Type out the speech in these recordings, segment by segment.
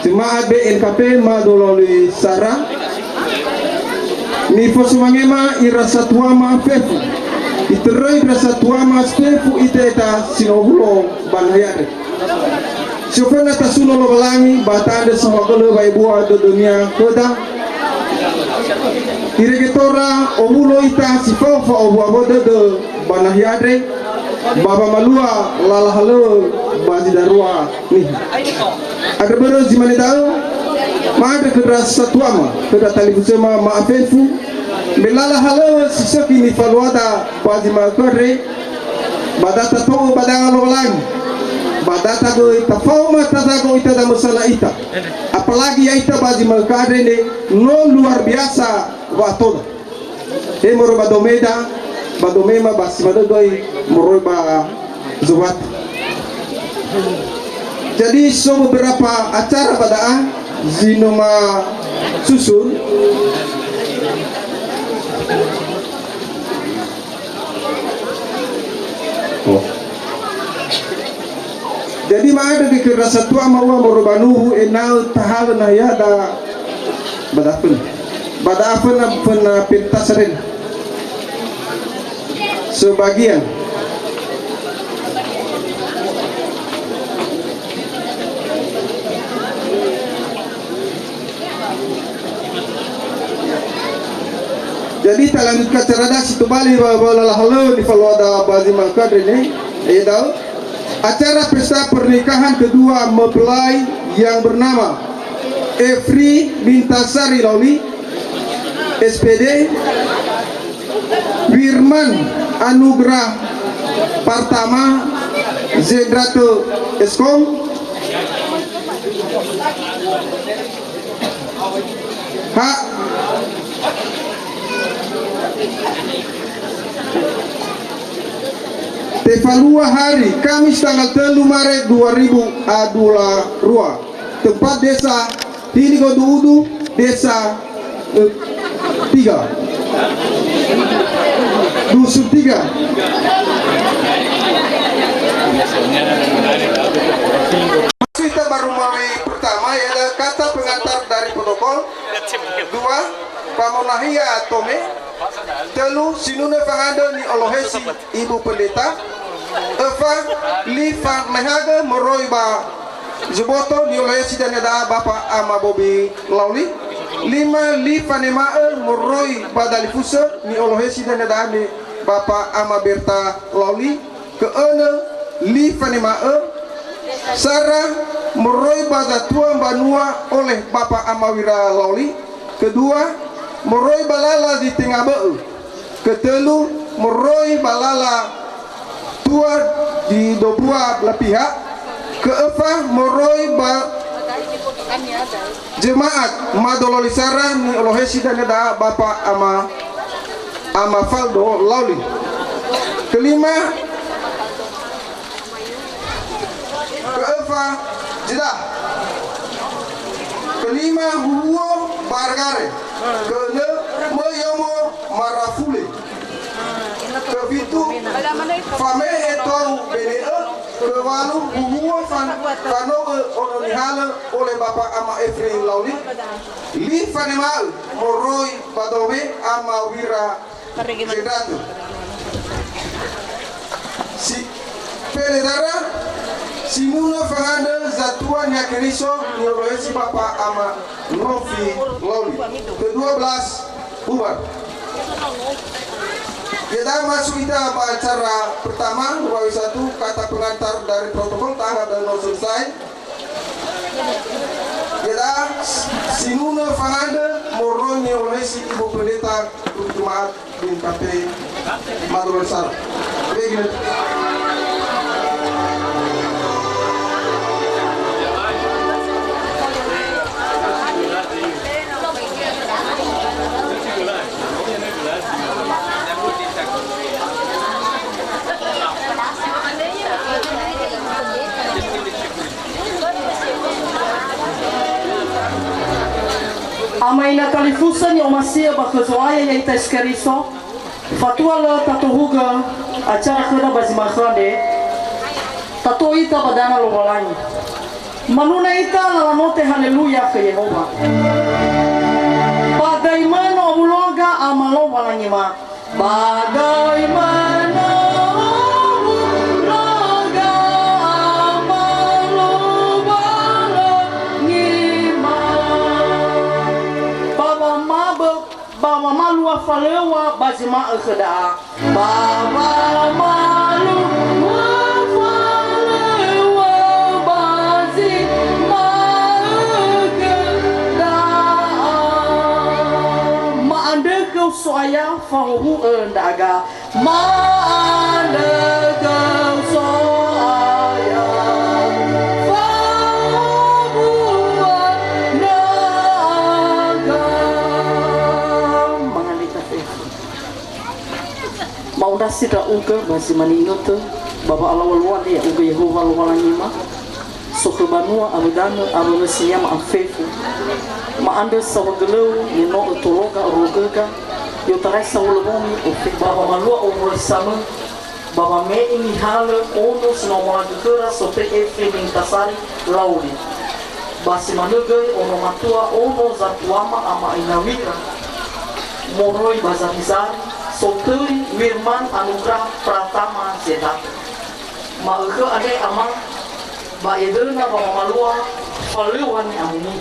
Jemaat BNKP Madololi Sarang mi fosumangema irasa tuama fefu iteroi rasa tuama fefu iteta sinobulo banayade sofena tasuno lo balangi batande sahogolo baibua do dunia koda iregetora obulo ita sifofa obuabo do banayade baba malua lala halo bazi darua nih ada baru zimani tahu maada keras satuama keda tali kusema maafefu belala halo sisoki ni falwada bazi makore badata to badanga lolang badata go itafoma tatago ita da masalah ita apalagi ya ita bazi makare ne no luar biasa watoda moro badomeda badomema basi badoi moro ba zubat. Jadi so beberapa acara pada zinoma susun jadi ada di kerasa tua mau merubanu enal tahal nayada badafun pernah pintasarin sebagian jadi kita lanjutkan cerdas itu balik bahwa halo di Falwada Bazi Mangkad ini tahu acara pesta pernikahan kedua mempelai yang bernama Efri Bintasari Lauli SPD Wirman Anugrah Partama Zedrato Eskom Hak Tevalua hari Kamis tanggal 3 Maret 2022 tempat desa Hinigoduudu desa 3 Dusun 3 kita baru mulai pertama yaitu kata pengantar dari protokol 2 Pamonahia Tome telu sinuna fahada ni Olohesi Ibu Pendeta Eva Lifa Mehaga Moroiba Zuboto ni Olohesi dan ada Bapak Ama Bobi Lauli 5 Lifa Nemae Moroi Badalifusa ni Olohesi dan ada ni Bapak Ama Berta Lauli ke-6 Lifa Nemae Sarah Moroi Badatua Banua oleh Bapak Amawira Lauli kedua Moroi balala di tengah beu ketelu Moroi balala tua di dua belah pihak keempat Moroi jemaat Madololi Sarang ni Olohesi dan ada Bapak Ama Faldo Lauli kelima keempat jedah kelima Huwo Bargare kene Moyomo Marafule kepitu Fame Etau BDE kewalu Huwo Fano Ononihala oleh Bapak Ama Efri Lauli Li Fanemal Moroi Badowe Ama Wira Sedatu si Peledara Sinuna Fahanda Zatuan Yakiriso Nyoroesi Bapak Ama Novi Lauli ke-12 bubar. Kita masuk kita acara pertama 21 kata pengantar dari protokol tanggap dan selesai. Kita Sinuna Fahanda Moroi Nyoroesi Ibu Pendeta Jemaat BNKP Madololi Sarang. Begini. Amaina kalifusan yang masih bakezoaya yang kita skeriso fatua la tatuhuga acara kena bazi makrande tato ita badana lo walangi Manuna ita nalanote haleluya ke Yehova. Bagaimana uloga amalo walangima. Bagaimana uloga amalo walangima. Baba malu afalewa bazima akhda. Baba malu soaya fahu endaga mana kau soaya fahu endaga mangalita mau dah sida uga masih maningot baba Allah walwan ya uga Yehova walangima sokebanua abadana abamesinya maafefu maanda sawagelo nino utologa rogaga yo tarasa ulbomi o baba malua o sama baba me ini hal ono sinomola gekera sope efe mintasari lauri basi manugai ono matua ono zatuama ama inawira moroi bazamizari soteri wirman anugrah pratama zeta maeke ade ama ba edena baba malua faluan amuni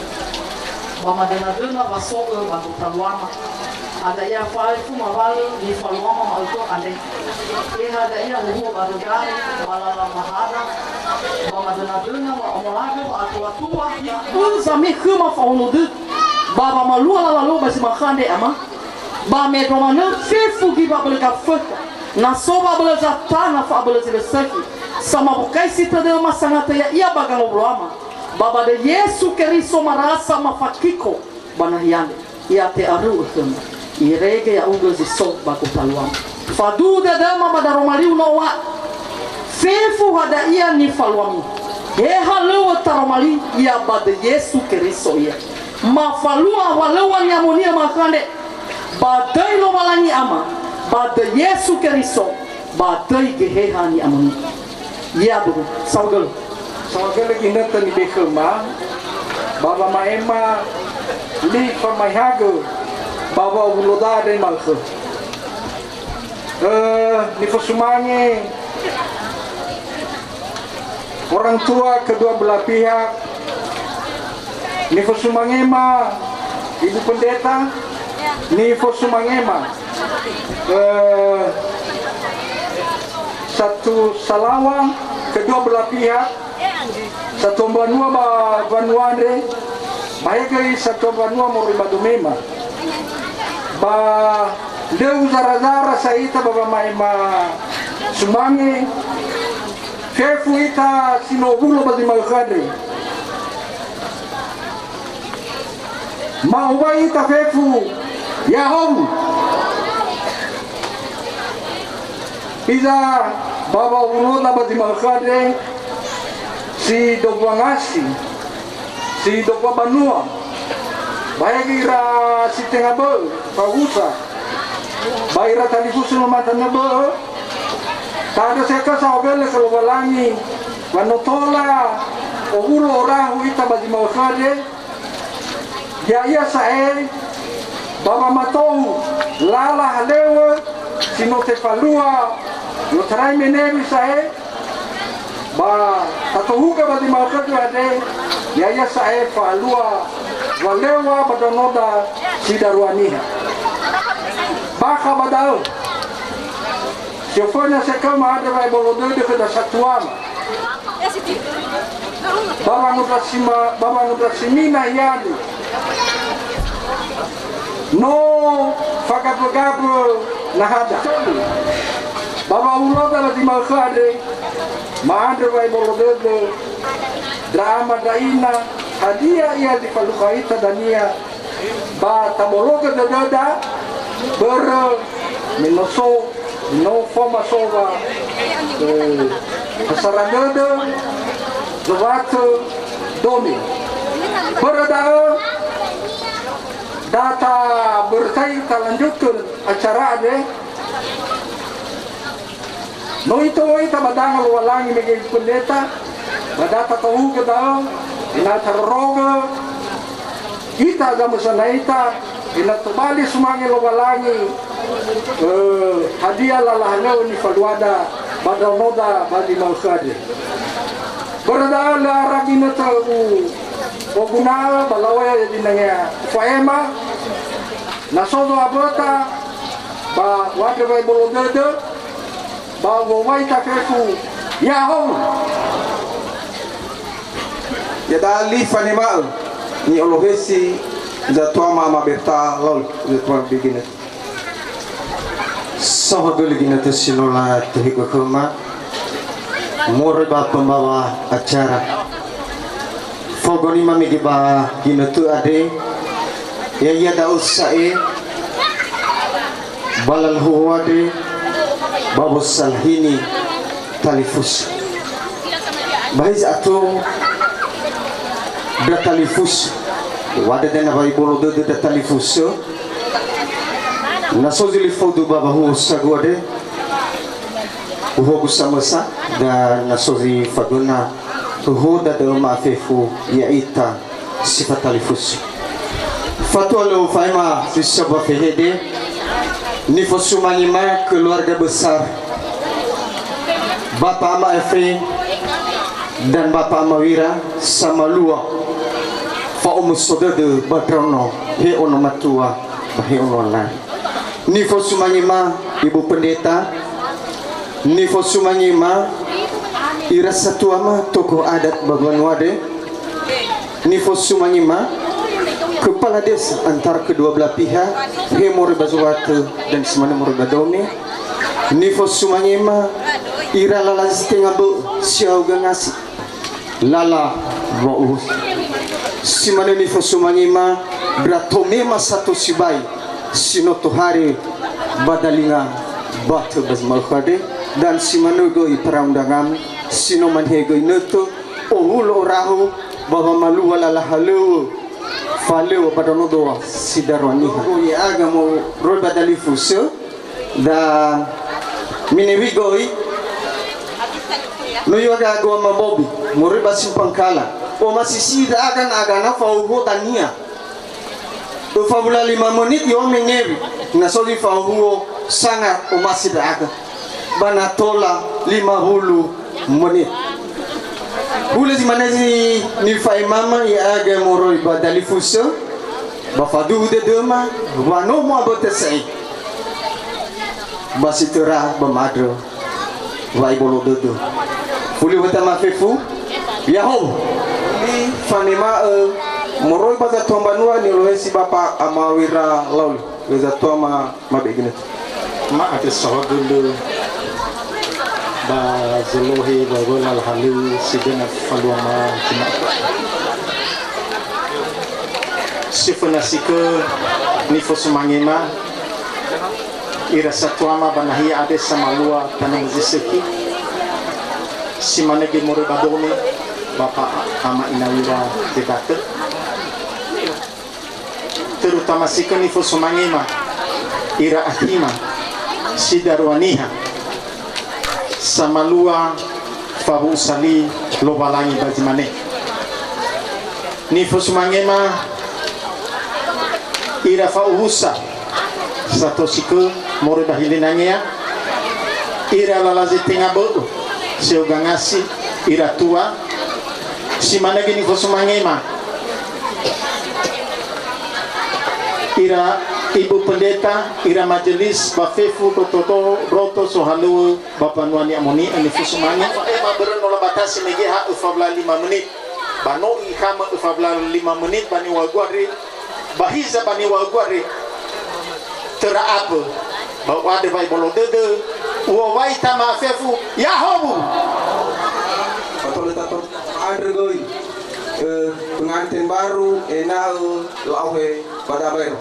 bama dena basoga batu taluama ada ya faifu mawali di faluama mauto ande ada ya luhu barugari malala mahara bama dena omolaga atua ya zami khuma faunudu baba malua lalu basi makhande ama ba me domana fefu giba belga fata na soba belza tana fa belza saki sama bukai sita de masangata ya ia bagang oblama baba de Yesu Kristo marasa mafakiko banahiane ia te aru kem irege ya ugo ziso baku taluam fadu de dama badaromaliu no wa fefu hada ia ni faluami he halu taromali ia bade Yesu Kristo ia mafalua walawa nyamonia makande badai lo malani ama bade Yesu Kristo badai geheha ni amoni ia bu saudara Samagal ingat ni bekema baba maema li pamahago baba uloda de malso ni fosumange orang tua kedua belah pihak ni fosumangema ibu pendeta ni fosumangema satu salawang kedua belah pihak satu banua banuandre baik satu banua mori badumema ba deu zara saita baba maima sumange fefu ita sinobulo badi malkhadre mau ita fefu ya hom iza baba unoda badi malkhadre si Dobwangasi, si Dobwa Banua, baik ira si Tengabo, Pausa, baik ira tadi kusul mata nebo, tada seka saobele kalau balangi, manotola, obulo orang huita bagi mausade, ya iya sae, baba matou, lala halewa, sinote palua, yo tarai menebi sae. Ba tatohuga badi malkatu ade yaya sae falua walewa badanoda sidaruaniha baka badao sefona sekama ada vai bolode de kada satuama baba nudrasimina yadi no fagabo nahada baba uloda badi malkade maandre vai bolodede drama daina hadia ia di falukaita dania ba tamologa dada ber menoso no forma sova sarangada zovato domi berada data berkait lanjutkan acara ade no ito badang walangi megi pendeta badata tahu ke dalam inataroga kita agama sanaita inatubali sumangi logalangi hadiah lalahnya ni faluada badal noda badi mausade berada ragina tahu Boguna balawaya dinanya faema nasodo abota ba wade bay bolodede ba wawai takeku yahoo ya dali fanimal ni Olohesi za tua mama beta lol za tua begini Sahagul ginatu silola tuhiko kuma morba pembawa acara fogoni mami giba ginatu ade ya daus sae balal huwade babu salhini talifus bahis atau talifus wada dena bai bolo de talifus nasozili fodu baba hu sagode uho kusamasa dan nasozi faguna uho da de mafefu ya ita sifat talifus fatwa lo faima sisaba fehede ni fosumanima keluarga besar Bapak Ama Efri dan Bapak Mawira sama lua fa umusodede badrono he ono matua he ono la Nifo Sumanyima Ibu Pendeta Nifo Sumanyima Ira Satuama tokoh adat Babanwade Nifo Sumanyima Kepala desa antara kedua belah pihak Hemori Bazuwate dan Semana Moribadome Nifo Sumanyima Ira lala setengah bu Siau gangasi Lala Ba'us Simana Nifo Sumanyima Beratome satu sibai Sinoto hari badalinga batu bazmalkhade dan simanugoi peraundangan sinoman hegoi neto ohulo rahu baba malu wala halu faleu badanodo sidarwaniha ya agamo rol badalifuso dan minewigoi no yoga agama bobi moriba simpankala o masisi agan agana fauho tania Ufabula 5 menit yo mengewi nasoli fahuo sangat umasih ada banatola 50 menit bule di mana ni fai mama ya aga moro ibadali fuso bafadu de dema wano mo abotesai basitera bamadro vai bolo dodo bule wata mafefu yaho ni fanima Moroi baza tombanua ni Olohesi Bapak Amawira laul weza toma mabegine ma ate sahagul ba zelohi ba golal halu sidena faluama kina sifuna sike Nifo Sumanyima ira satuama banahi ade samalua tanang ziseki simanege more badome Bapak Ama Inawira debate terutama sikeni Nifo Sumanyima ira ahima sidarwaniha samalua fabu usali lobalangi bajimane Nifo Sumanyima ira fauhusa sato siku moro bahilinanya ira lalazi tengabo seugangasi ira tua simanagi Nifo Sumanyima ira Ibu Pendeta ira majelis bafefu toto roto sohalu bapanuani amoni Nifo Sumanyima ema berono batasi megeha ufabla 5 menit bano ikama ufabla 5 menit bani wagwari bahiza bani wagwari tera apa bawa de bai bolo dede uwai tama fefu yahobu fasilitator undergoing pengantin baru enal lauhe pada baru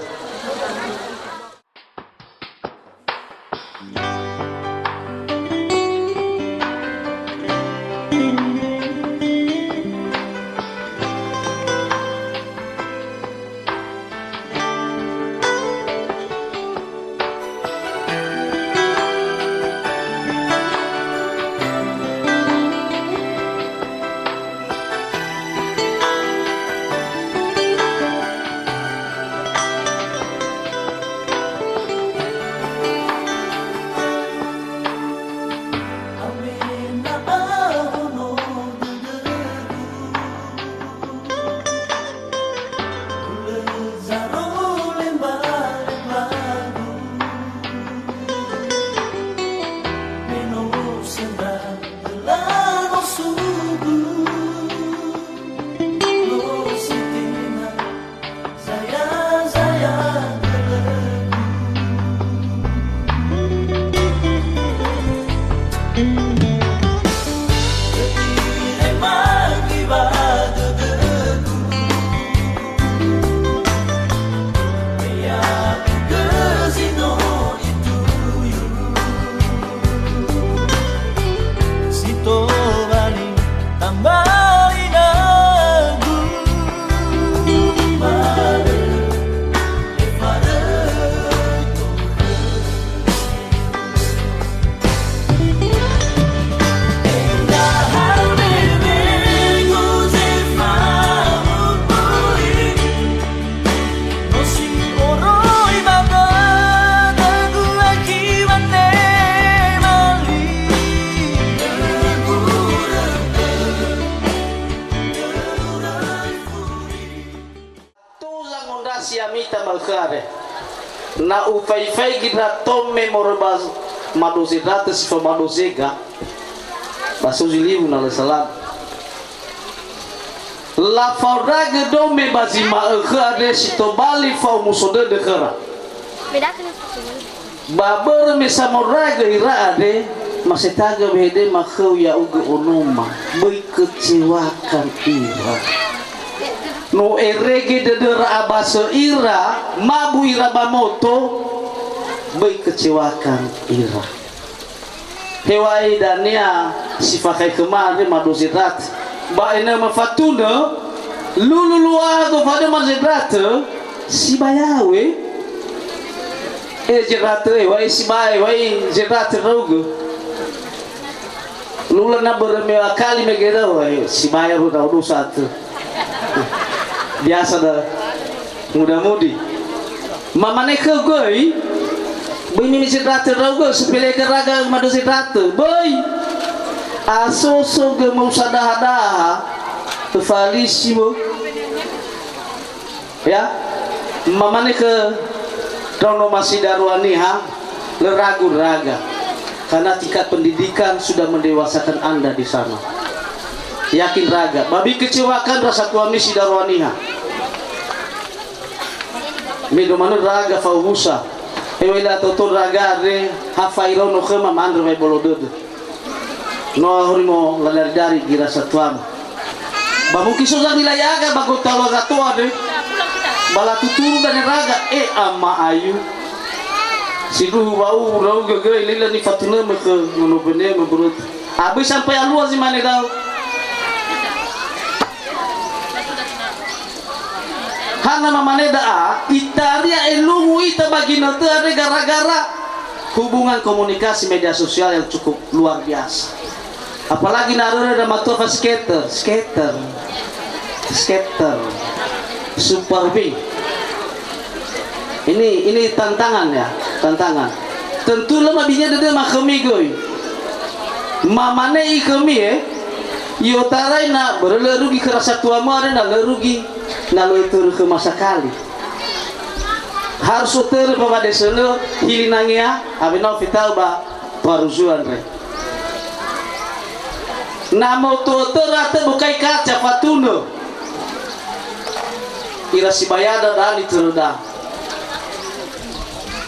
komunikasi amita malkhare na ufaifai gidra tome morbaz madozidata si fa madozega basuzilivu na salam la fauraga dome bazima khare si to bali fa musode de khara babar mesamoraga ira ade masetaga bede makhau ya uga onoma boy kecewakan ira no erege dedera abaso ira mabu ira bamoto boy kecewakan ira hewai dania sifakai kemari madozirat ba ena mafatuna lululua do pada mazirat si bayawe jerate wai si bay wai jerate rogo lula na bermewa kali megeda wai si bay udah satu biasa dah muda-mudi mamane ke goi bini jerate rogo sepele keraga madu jerate boy aso ge mau sadahada tefalisimo ya mamane ke Rono masih darwaniha leragu raga karena tingkat pendidikan sudah mendewasakan Anda di sana. Yakin raga, babi kecewakan rasa tuami si darwaniha. Medo mana raga fauhusa. Ewela totor raga re hafairo no khema mandre vai bolodod. No horimo lalardari gira satuam. Babu kisoza nilayaga bagotalo ratua de. Bala tuturu dan raga ama ayu sidu bau rau gagai lila ni fatuna meke monobene memberut habis sampai alua si mana dau hana mamane daa itaria elungu ita bagi nate ada gara-gara hubungan komunikasi media sosial yang cukup luar biasa, apalagi narore ada matofa skater Super B. Ini tantangan ya, tantangan. Tentu lama binya dede makami goy. Mamane ikami yotarai na berlerugi kerasa tua mare na lerugi na loitur ke masa kali. Harus uter pada deselo hilinangnya abinau vital ba paruzuan re. Namo tuter ate bukai kaca fatuno. Ira si bayada dali teruda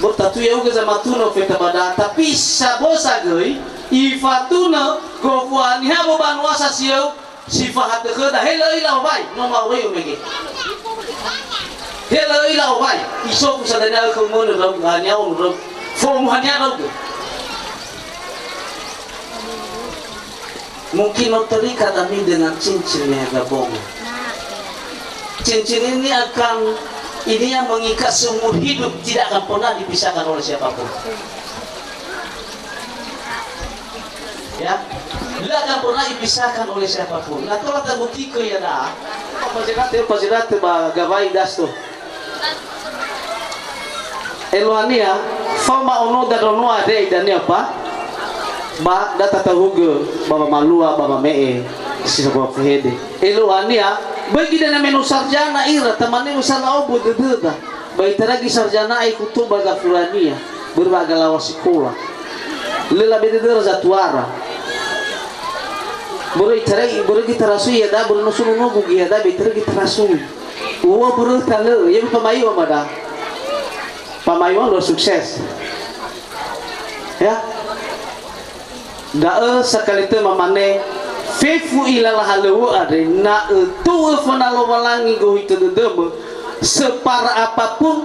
bertatu ya uga sama tuno feta bada tapi sabosa goi ifatuna gofuani habo banwasa siyo sifahat khada hello ila bai no ma wei umege hello ila bai iso kusadana ko mono ro hanya on ro form hanya ro mungkin terikat kami dengan cincinnya gabung. Cincin ini yang mengikat seumur hidup, tidak akan pernah dipisahkan oleh siapapun. Ya, tidak akan pernah dipisahkan oleh siapapun. Nah, kalau terbukti ke ya dah, pajirat bagabai dasto. Eluania, fama ono darono ade dan apa? Ba data tahuge, baba malua, baba mee, sisa baba fehede. Eluania bagi dana menu sarjana ira tamane usana obu dededa bayi teragi sarjana ai kutuba gafurania berbagai lawas sekolah lela bededer zatuara buru kita rasu ya da buru nusu nugu ya da beter kita rasu uwa buru tale ya pamayu amada pamayu lo sukses ya da sekali itu mamane fefu ilalah halu ade na tu fanalo walangi go itu dedem separa apapun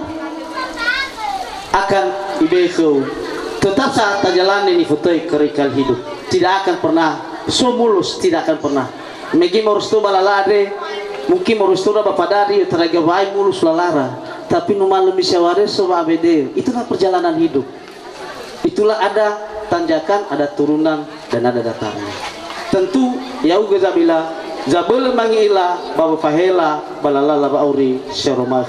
akan ibeko tetap saat jalan ini futoi kerikal hidup tidak akan pernah mulus, tidak akan pernah megi morustu balalade mungkin morustu bapak dari teraga wai mulus lalara tapi numal bisa waris soba abede itulah perjalanan hidup, itulah ada tanjakan, ada turunan dan ada dataran. Tentu ya uga zabila zabel mangila baba fahela balala ba auri syaromah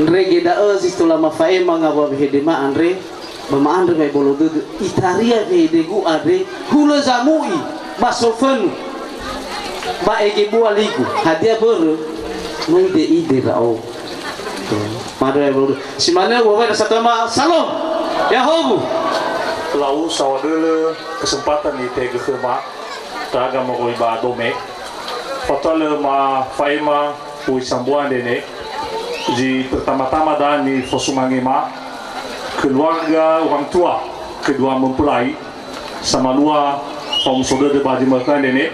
regeda azistula mafaema ngaba behedema andre bama andre bay bolodo itaria behedegu ade hula zamui basofen ba ege bualigu hadia ber muide ide rao Madu ya bro. Si mana wawan satu nama Salom. Ya hobu. Lau sawadele kesempatan ni tega kema taga mo ko iba dome. Fatale ma faima ui sambuan dene. Di pertama-tama dan ni fosumangema keluarga orang tua kedua mempelai sama dua kaum saudara bagi mereka dene.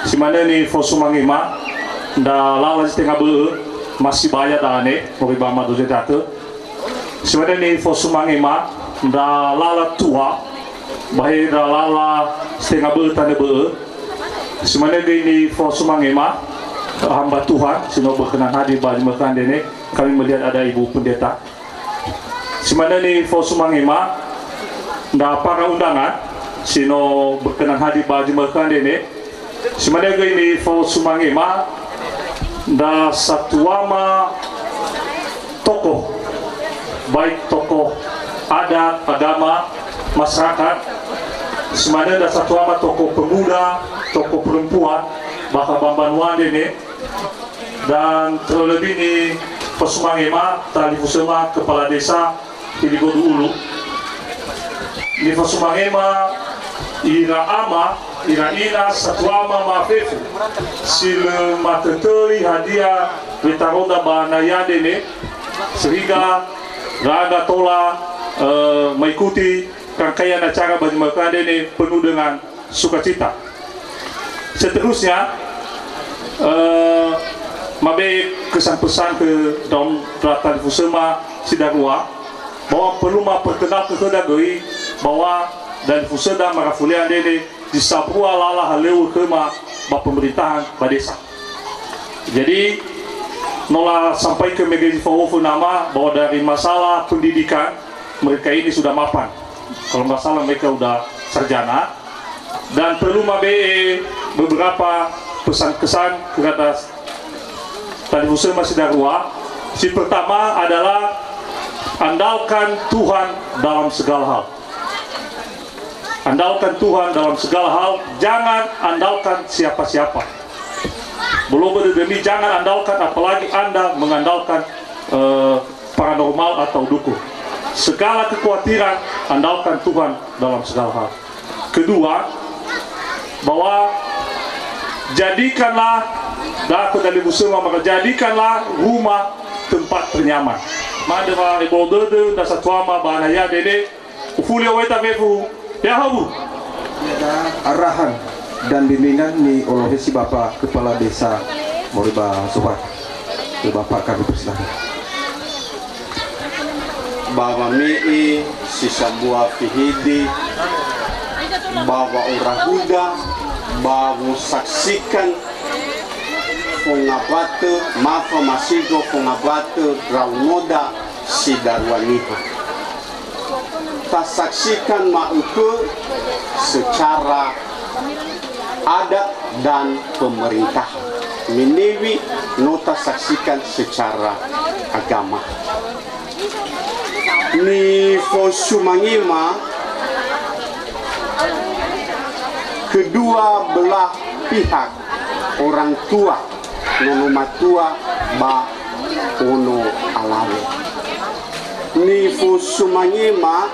Si mana ni fosumangema da lala setengah ber masih bayar dah ni mo iba ma doje data. Si mana ni fosumangema da lala tua bahaya da lala setengah ber tanda ber semana gini fosumangema hamba Tuhan sino berkenan hadir bagi mereka ini kami melihat ada ibu pendeta semana ni fosumangema da para undangan sino berkenan hadir bagi mereka ini semana gini fosumangema da satuama tokoh baik tokoh adat, agama, masyarakat semana ada satu amat tokoh pemuda, tokoh perempuan bahkan Bambanuan ini dan terlebih ni Fosumangema Tali Fusema Kepala Desa Iligodu Ulu di Fosumangema ira ama ira ina satu ama mafefu sile matetoi hadiah betaroda banaya ini sehingga raga tola mengikuti rangkaian acara bagi mereka ini penuh dengan sukacita. Seterusnya, mabe kesan-pesan ke dalam Tali Fusema Sidarua bahwa perlu memperkenalkan kedagui bahwa dan Fuseda Marafulian ini disabua lala haleu kema pemerintahan badesa. Jadi nola sampai ke Megezi Fawofu nama bahwa dari masalah pendidikan mereka ini sudah mapan. Kalau nggak salah mereka sudah sarjana dan perlu mabe beberapa pesan-kesan kepada Tali Fusema Sidarua. Si pertama adalah andalkan Tuhan dalam segala hal. Andalkan Tuhan dalam segala hal, jangan andalkan siapa-siapa. Belum demi jangan andalkan apalagi Anda mengandalkan paranormal atau dukun. Segala kekhawatiran andalkan Tuhan dalam segala hal. Kedua, bahwa jadikanlah Tali Fusema maka jadikanlah rumah tempat ternyaman. Madema ibolde da satwama banaya dede ufulia weta mefu ya habu. Arahan dan bimbingan ni oleh si Bapak Kepala Desa Moriba Sobat. Bapak kami persilakan. Bawa mei sisa buah fihidi bawa urahuda bawa saksikan fungabate mafa masigo fungabate raunoda sidarwaniha tak saksikan mauke secara adat dan pemerintah menewi nota saksikan secara agama. Ni Fosumangema kedua belah pihak orang tua nono matua ba ono alawe. Ni Fosumangema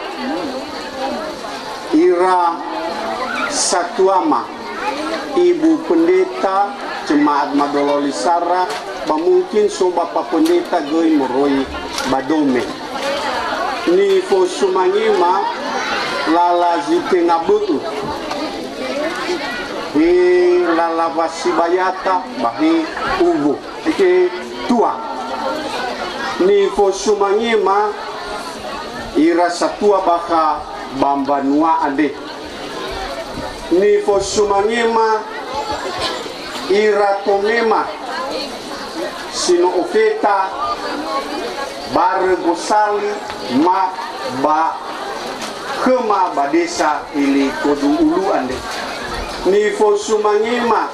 ira satuama ibu pendeta jemaat Madololi Sara mungkin so bapak pendeta goi moroi badome. Ni Fosumangema lala zite ngabu lala wasibayata bahi ubu ike tua. Ni Fosumangema ira satua baka Bambanua ade. Ni Fosumangema ira tomema sino ofeta bare gosali ma ba kema badesa ili kodu ulu ande. Ni Fosumangema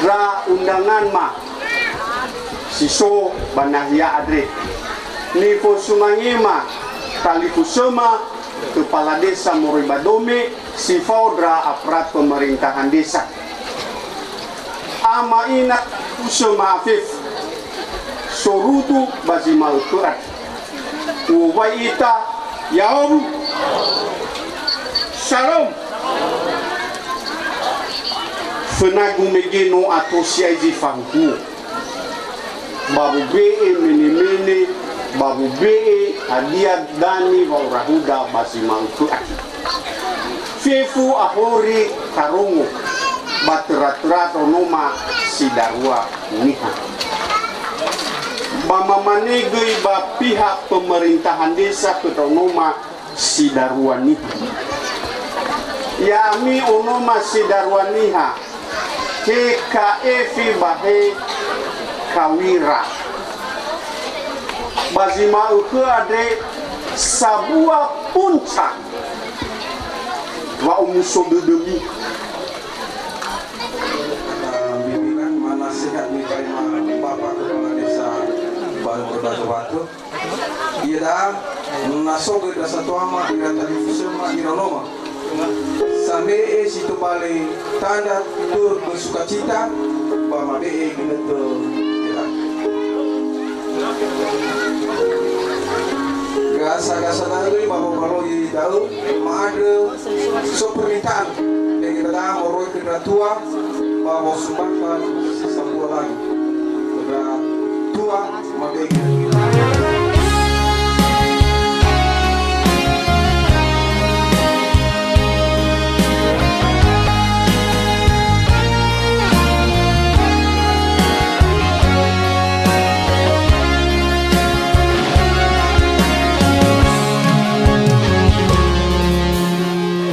dra undangan ma siso banahia adre. Ni Fosumangema Tali Fusema Kepala Desa Moriba Dome si Faudra aparat pemerintahan desa. Ama ina Fusema Afif sorutu bazima ukurat ubaita yaum shalom fenagu megeno atau siaji fangku babu be mene babu be hadiah dani wa rahuda bazima ukurat fefu ahori karungu baterat-terat onoma sidarwa niha bama manegei ba pihak pemerintahan desa ketonoma sidarwa niha yami onoma sidarwa niha KKF bahe kawira bazima uke ade sabua puncak wa umuso demi bimbingan mana sehat nih terima Bapak Kepala Desa Baru Batu. Ia dah nasog ke desa tuama ira tadi semua ira noma. Sampai situ balik tanda tur bersuka cita bahwa be gitu. Gasa tadi bapak kalau di tahu ada so permintaan yang kita dah moroi kena tua bahwa sumbangkan sebuah lagi udah tua mabegi.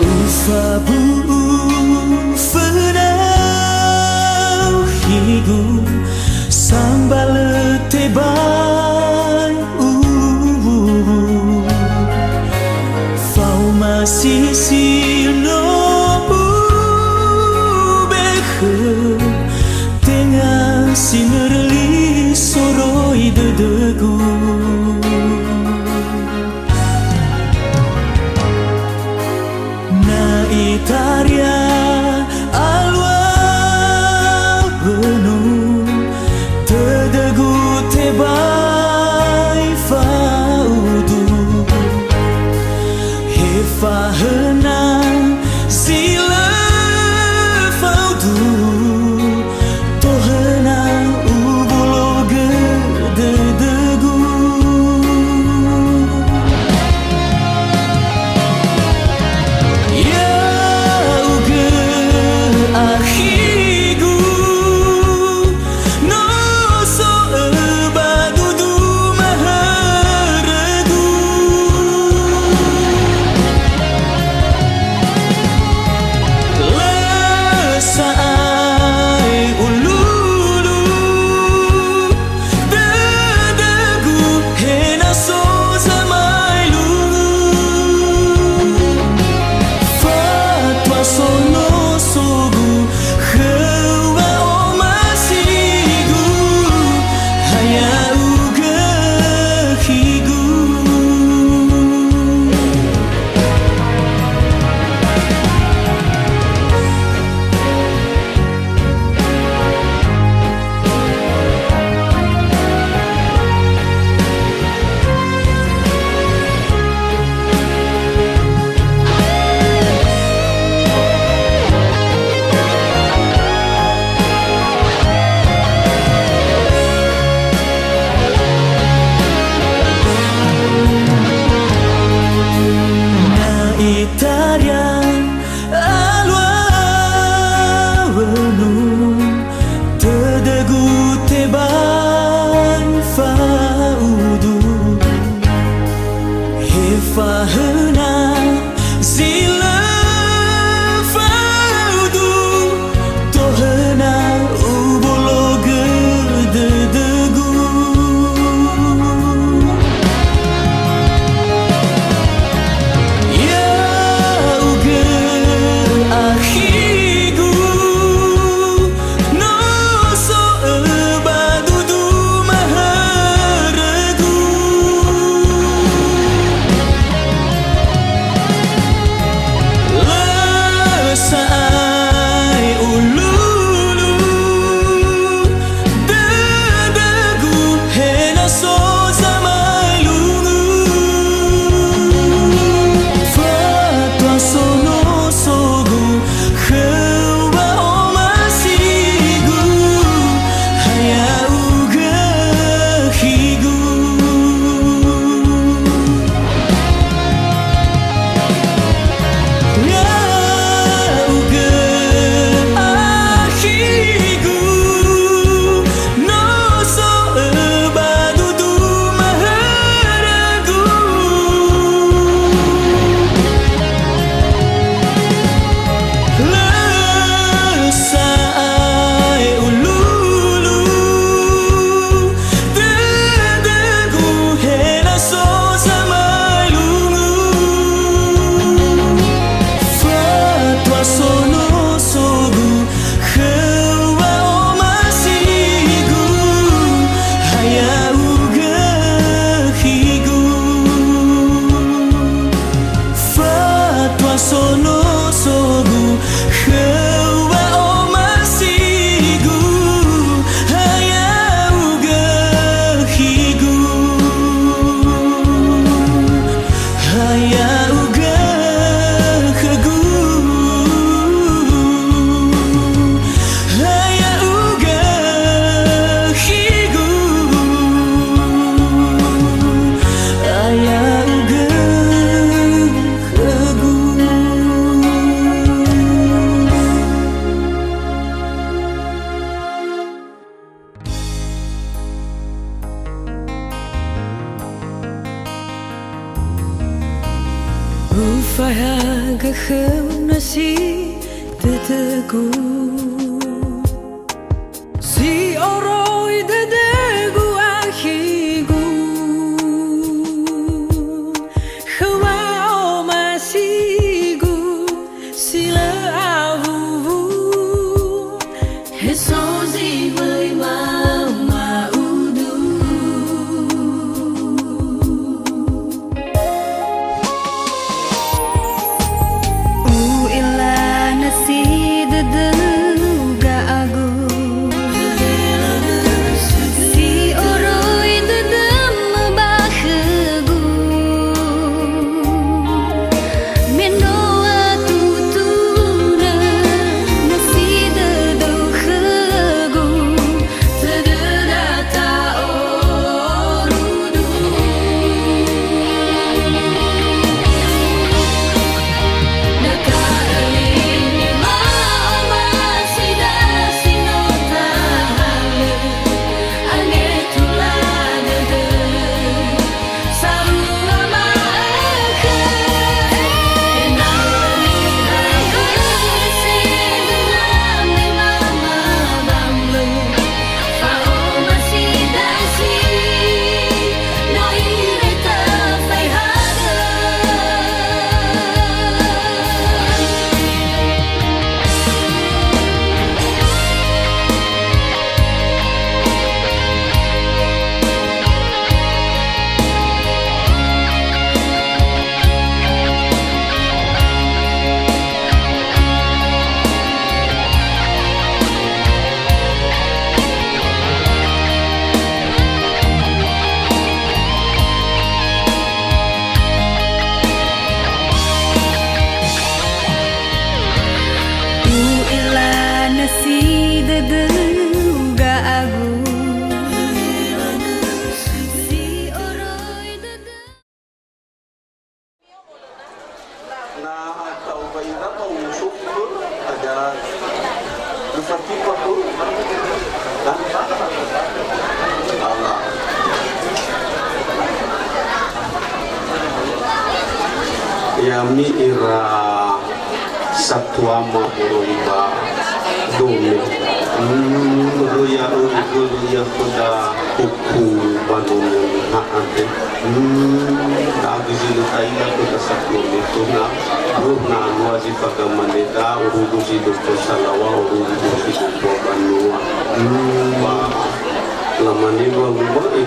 无法不分 Ufahagakhem nasi tetegu si oroi dedegu ahigu Khwa o masigu sila avuvu Hesozi với mama udu Yami ira satwa mahuriba dome ya kuda kuku banun haante agizilu kaila kuda satwa metuna ruhna nuazi pagamaneda uruguzi dokter salawa uruguzi dokter banua lamaneva lubai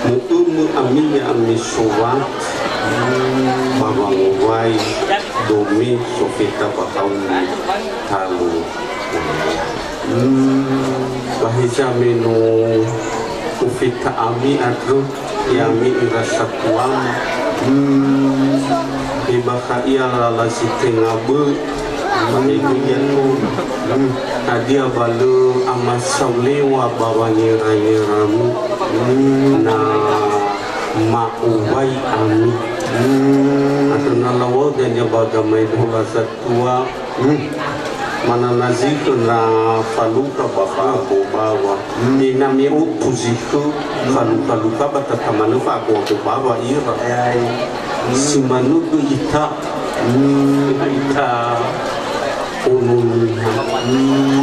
mu'umu aminya amisowat Babang Wai Domi Sofita Bakauni Halu Bahisa menu Ufita Ami Adru Yami Irasatuam Ibaka iya lala sitengabu Mengikuyanku Hadia balu Amasawlewa Bawanyera-nyeramu Ma'uwai Ami atau nalawo dan jabaga maidhola satua mana naziku na faluka bapa bawa ni nami utuziku faluka batata manufa aku bawa ira si manuku ita unun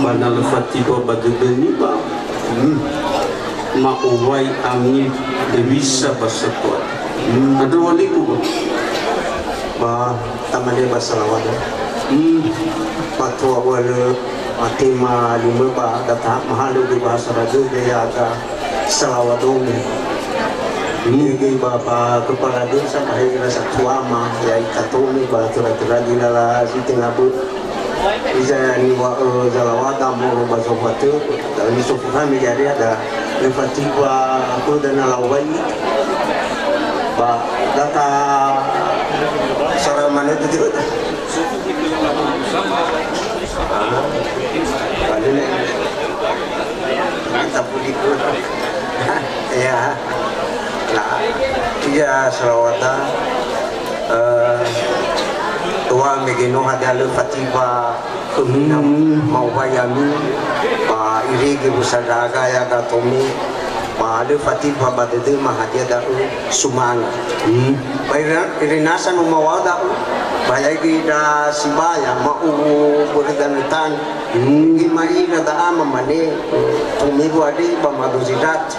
mana lefatiba badudeni ba Ma'uwai Ami Dewisa Basatua ada waliku ba tamane basalawat patwa wala atima lima ba data mahalu di bahasa raja daya aga salawatong ini bapa kepala desa bahaya satuama ya ikatoni ba tura-tura dinala sitingabu bisa ni wa salawata mo basofatu dan sofami jadi ada lefatiwa ko dan alawai ba data mana itu tidak kita pulikun ya nah dia salawata tua megeno hadalu fatiba kuminam mau bayami ba irigi busadaga ya katomi Bade Fatih Bade de Mahadia da Sumanga. Bayra irinasan umawada bayagi da Sibaya mau berdantan gimaira da ama mane tumibu ade ba maduzidat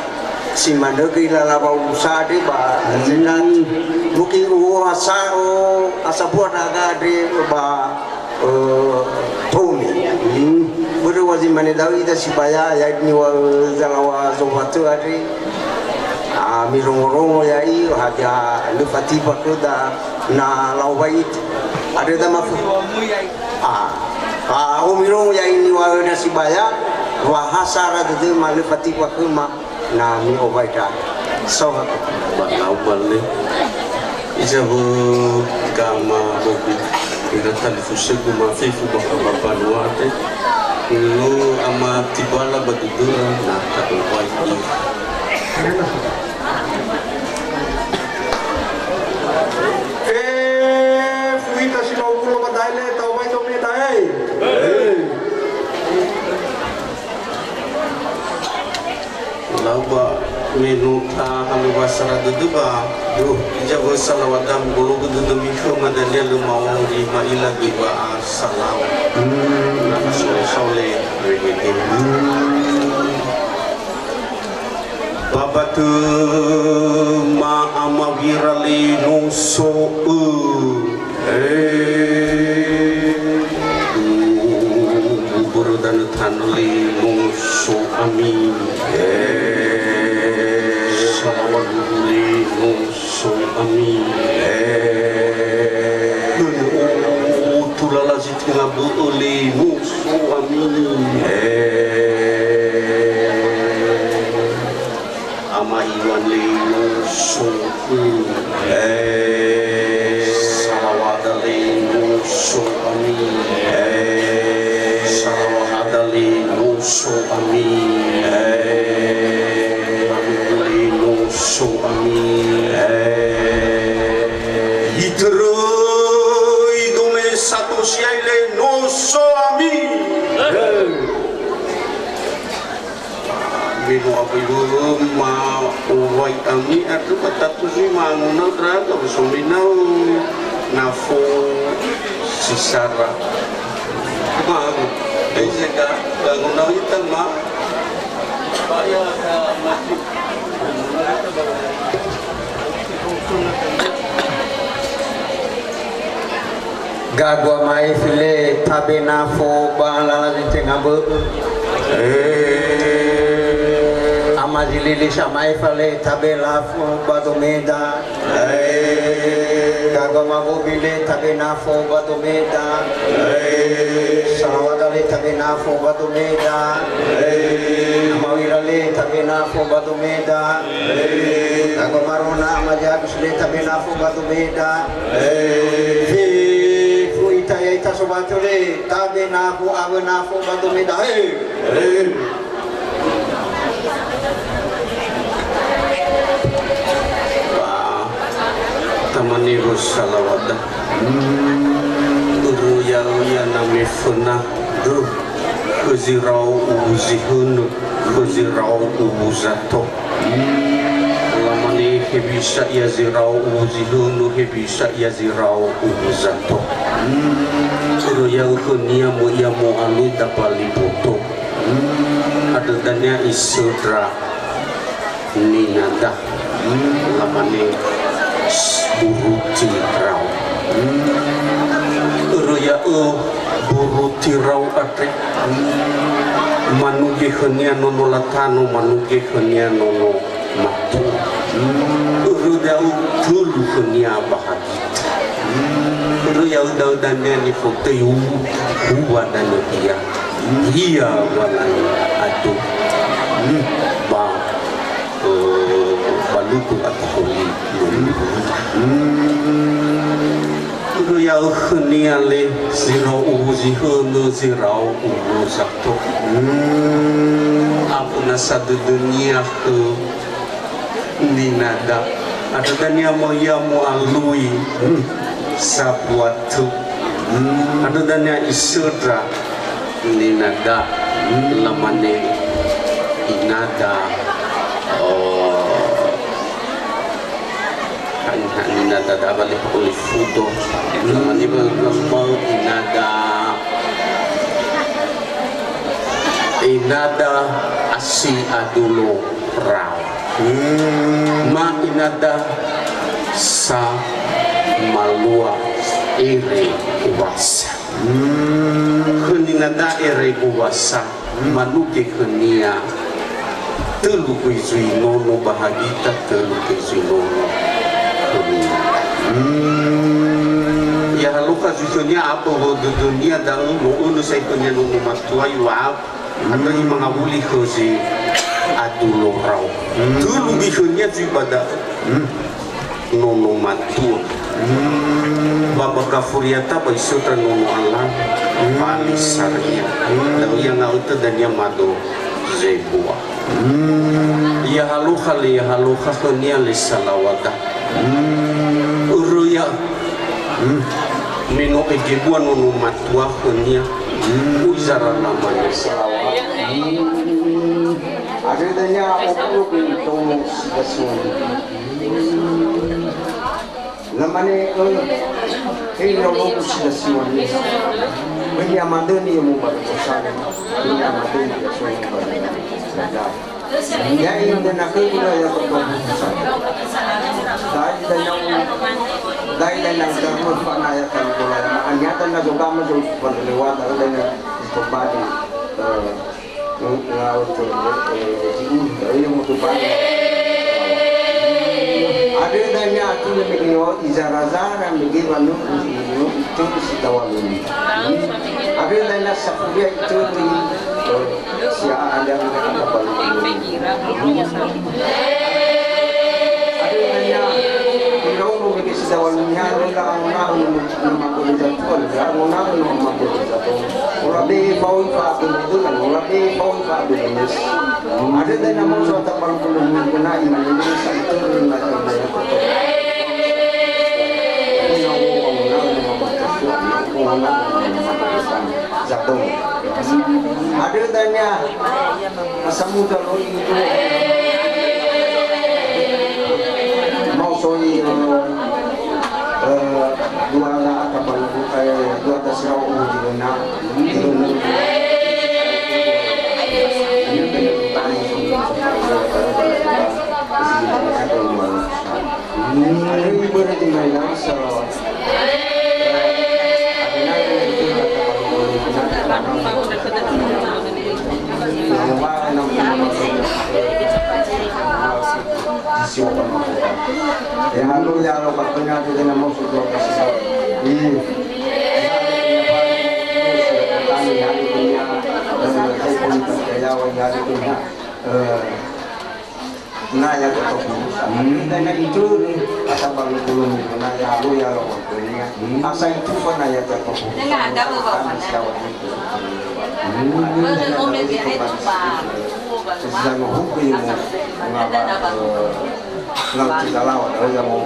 si mandagi lalawa usade ba zidat mungkin asaro asabuat aga de ba Tumi berwazi mane dawi da Sibaya ya ni wa zalawa zowatu ade mirongo-rongo ya i haja lefati bakoda na lawait ada dama mirongo ya ini wa da Sibaya wa hasara de ma lefati bakuma na mi obaita so Banau balik Ijabu kama bobi ina talifusi kuma fifu bapa nuate lu ama tibala badudura na takuwai fuita sinogulo badale tawai to me dai lauba minuta kami basara duduba jago salawadam bulu dudu mikro madalia lumawang di maila giba salam nama sole regedin baba tu ma amawirali nuso bubur dan tanli nuso amin salawatuli nuso amin tulala zitinga buuli nuso amin ama iwan li nuso salawat ali nuso amin salawat ali nuso amin ali nuso amin itero idume satu siaile nuso amin minu apa ibu ma uwai ami atu patatu si manguna traga besominau nafo sisara ma ejeka ganguna kita ma paya ka masjid gagwa mai file tabe nafo balala tenga be amazilili shamai fale tabe lafo badomeda gagwa mabobile tabe nafo badomeda salawatale tabe nafo badomeda amawirale tabe nafo badomeda gagwa marona amajabisle tabe nafo badomeda ita ya ita sobatole tabe nafu abe nafu batu meda tamani salawat uru ya nami funa kuzirau uzihunu kuzirau uzato lamani hebisa ya zirau uzihunu hebisa ya zirau uzato uru ya kunia mo ya mo alu dapali poto ada danya isudra ninada lamani buruti rau ya buruti rau atre manuge khania nono latano manuge khania nono matu ya dulu khania bahagita ya dan ni foto huwa dan dia dia walani adu ba baluku atahuli ya khniale zero uzi hono zero uzakto apuna sad dunia ke ninada ada dania moya mo alui sabuatu ada dania isudra ninada lamane inada inada da balik oleh foto naman iba gambar inada asi adulo raw ma inada sa malua ere kuwasa inada ere kuwasa manuke kenia telu kuisui nono bahagita telu kuisui nono ya haluka susunya apa di dunia dan ulu saya punya nono matua yuap atau yang mengawuli kosi adulo raw telu kuisunya pada nono matua baba kafuriata baisutra nono alam palisarnya dan yang auto dan yang madu zebua ya haluka kenia lisalawata uruya mino egebuan nono matua kenia uzara namanya salawat adanya okulu itu sesuatu lamane hilo logo sesuatu bagi amadoni yang memperkosa ini amadoni sesuatu ya ini dan aku juga yang berkosa dahil lang terus panayatan ko lang anyatan na juga masuk perlewat dengan kembali ngauto yung mutupani ada danya tu lebih izara-zara lebih malu itu sitawaluni ada danya sakuria itu si ada yang kapal ada danya Ikaw bigis sa walnya la una makulizator la una makulizator ulabi pawi pa dulu ulabi pawi pa dulu ada dan namun suatu perlu guna iman ini satu na ada dannya samudra itu soy dua la kapal dua tasraw ujina yang lalu ya lo katanya kita mau sudah kasih ini kami hari punya saya pun percaya hari punya naya ketemu dan itu kata baru belum naya lo ya lo katanya asa itu pun naya ketemu enggak ada bapak sedang hukum nggak kita lawan aja mau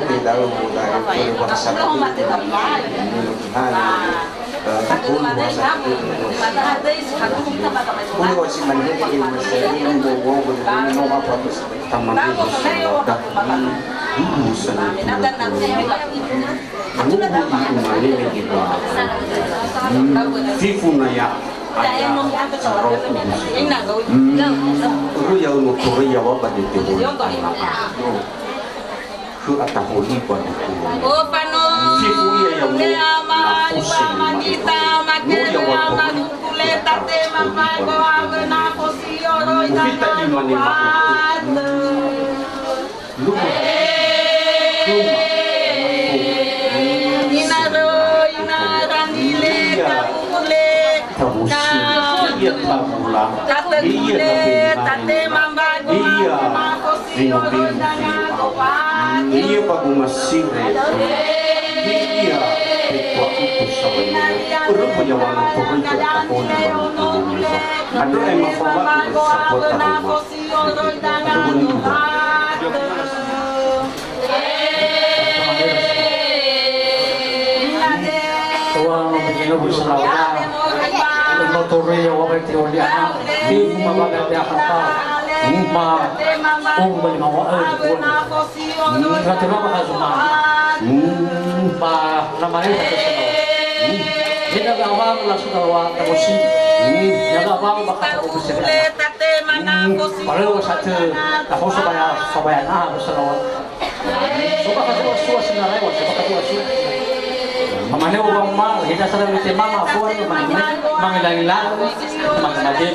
kita lalu dari bahasa Ruya untuk Korea apa di timur? Ke atas holi pada timur. Si Korea yang mau pusing kita makan nama kulit tate mama gua guna posioro kita iman iya bagu masih iya petua itu samanya urut punya warna pokoknya tak boleh ada emang format support notore ya wae teori ana di mabaga dia kata ma bali ma wa ngatira ba azuma ba namanya kata seno kita gawang langsung gawang emosi ya gawang bakal fokus ya kalau satu tahu supaya harus seno suka kasih wasu sebenarnya wasu kasih wasu mamane ubang mal kita sarang di mama fuan mangilang-ilang mangmajin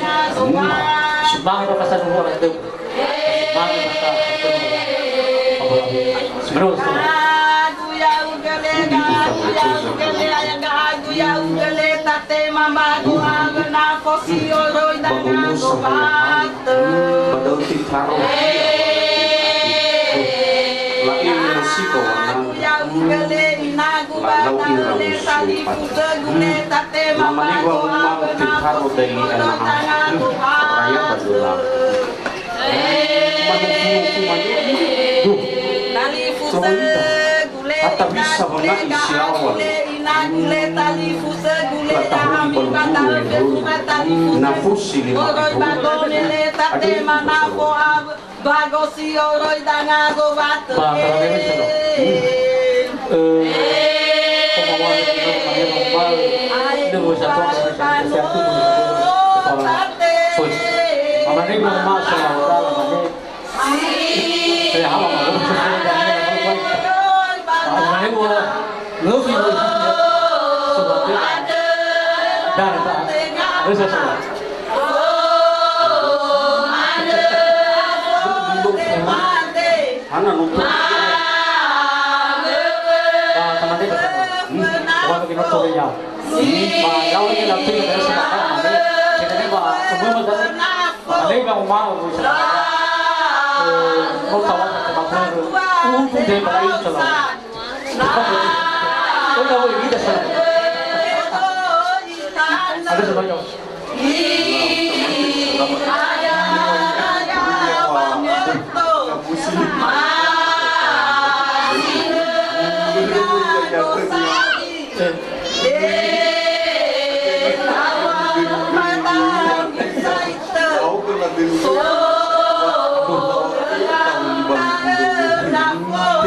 subang itu kasar buat itu subang kasar terus Hatta bisa benar isi awal nafus ini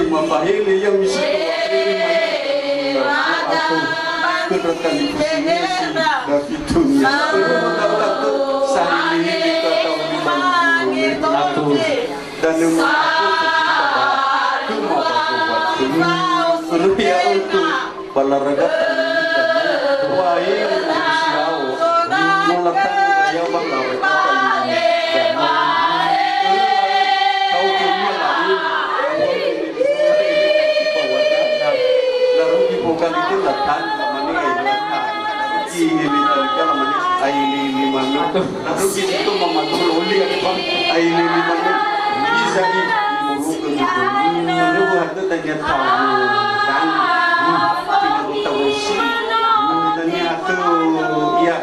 Mapahili yang misi aku kedatangan di sini si Davidnya sahili kita tahu di mana dan yang aku mau ya untuk balaraga wahai siau mulakan ya balaraga bukan itu letan namanya ini namanya aini limanu lalu di situ membantu loli apa aini limanu bisa di muru ke menunggu hati tanya tahu dan tidak tahu sih dan itu ya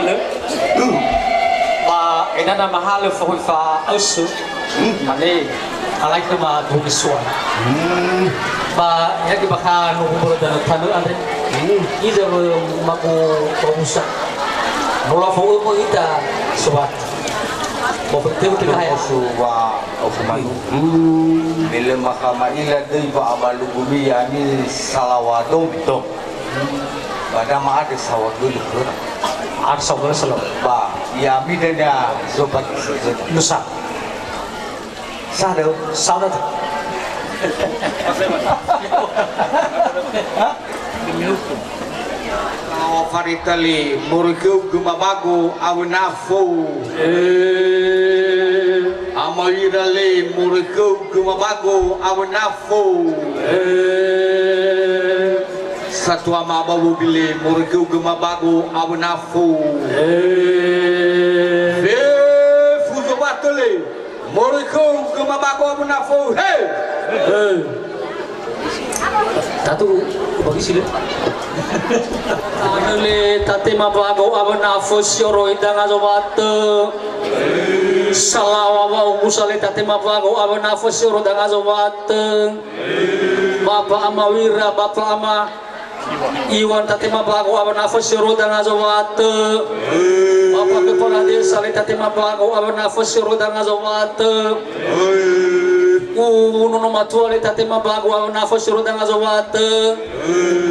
le ba ena na mahalo fo fa osu mane alai kama bugiswan ba ya di baka no boro dan tanu ande ida mako promusa nola fo mo ita sobat bo penting kita ya suwa ofumanu bila mahkamah ila dei ba abalu bumi yani salawadom to pada ma ada sawat dulu ar sabar salam ba ya midanya sobat nusa sado faritali muriku gumabago awnafu amoirale muriku gumabago awnafu satu ama babu bile muriku gumabago awnafu ve fuzobatale muriku gumabago awnafu hey tatu bagi sila anele tate mabago abana fosioro idanga zobate salawa wa musale tate mabago abana fosioro danga zobate bapa amawira bapa ama iwan tate mabago abana fosioro danga zobate bapa kepala desa le tate mabago abana fosioro danga zobate uno matua le tate mabago abana fosioro danga zobate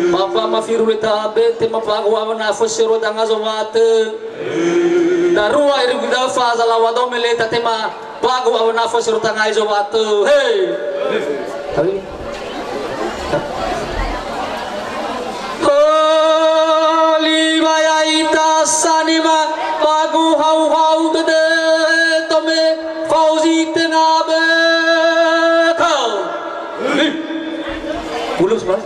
Papa mafiru le tabe te mapago abana fosioro danga zobate darua iru gida faza la wado mele tate ma pago abana fosioro danga zobate hey Kali baya ita sanima pago hau de tome fauzi tenabe kau bulus mas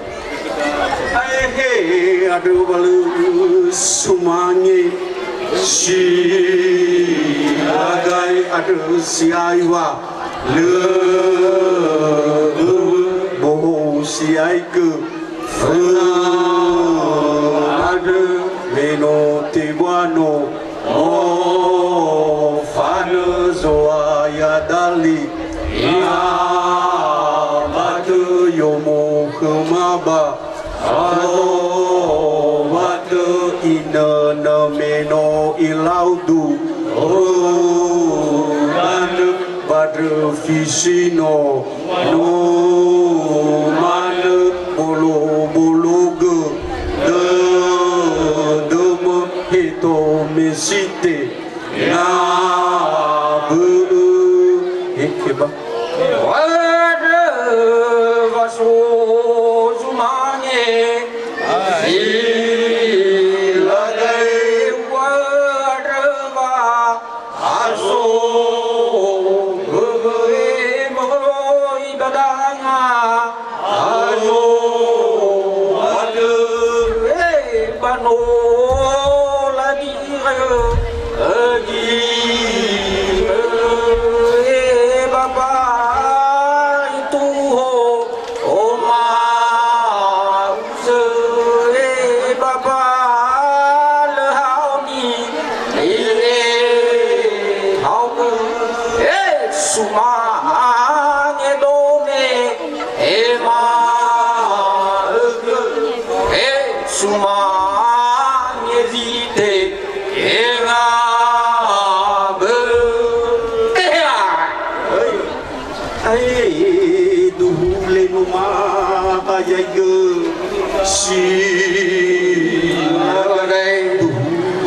Hey, aduh balu sumangi si agai aduh si aiwa le boh si aiku aduh meno tibuano oh fana zoaya dali ya batu yomo kemaba oh watu ina na meno ilaudu oh anu badru fisino no manu bulu bulu ge de mo hito mesite na bu ikeba wada vaso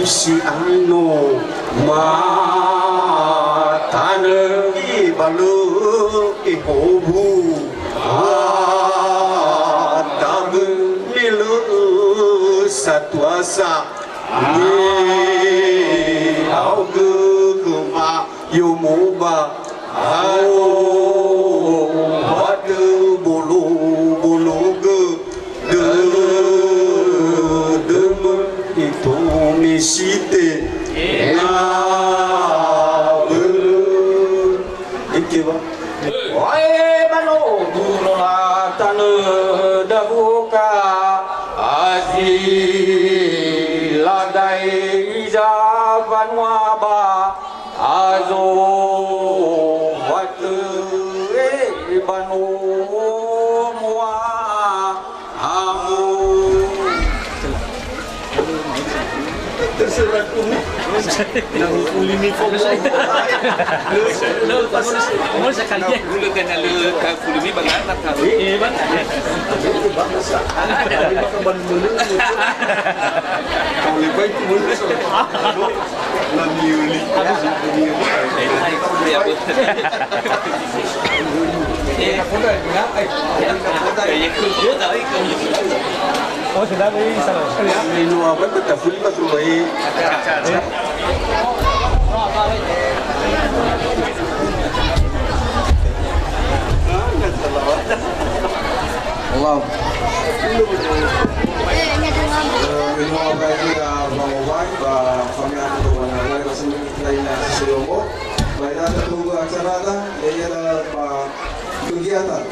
si ano matane balu ihobu tabu milu satuasa ni auge kuma yomuba ao wadu bulu bulu ge de itu misite na bulu ikiwa wae bano dulola tanu dabuka azi ladai ija azo watu banu mua amu terserah umi nang ulimi fokus lu kamu sekali dulu kan lu ka ulimi banget kan banget bangsa ada makan dulu Kau lebih baik dulu Lamiuli oh sudah bisa Menu apa kita full pas rumah Allah menu apa itu ya bawang kami akan berwarna sendiri lainnya sesuatu baik ada tunggu acara lah ya ada kegiatan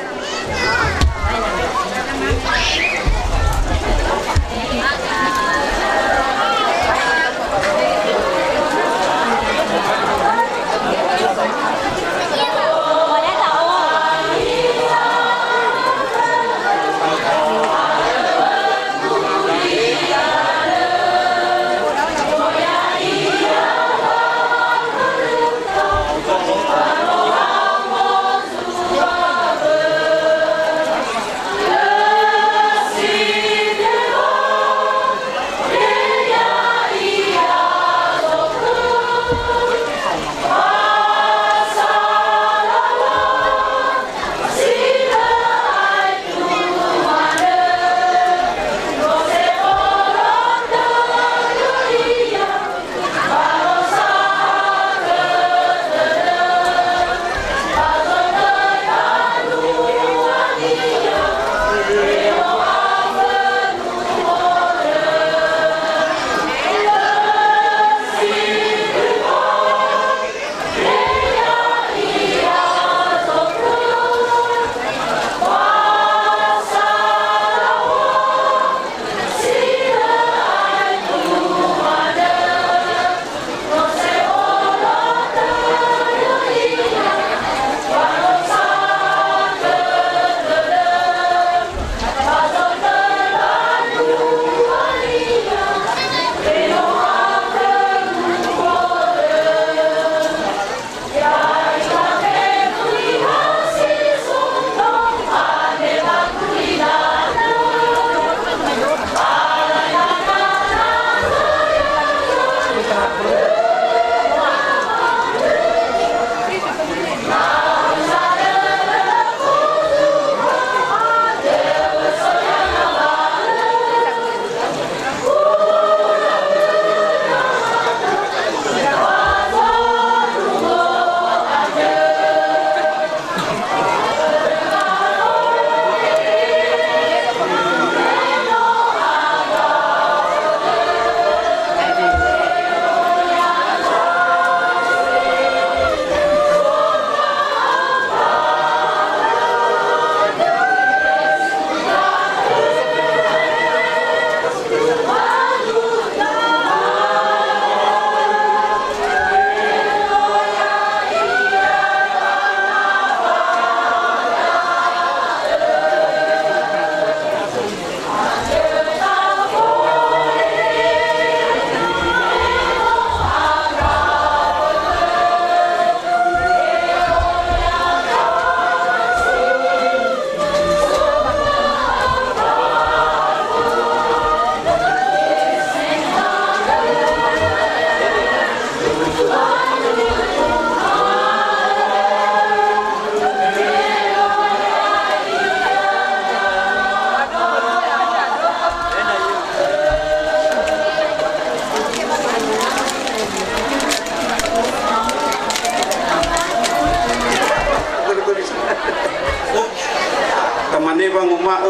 bang uma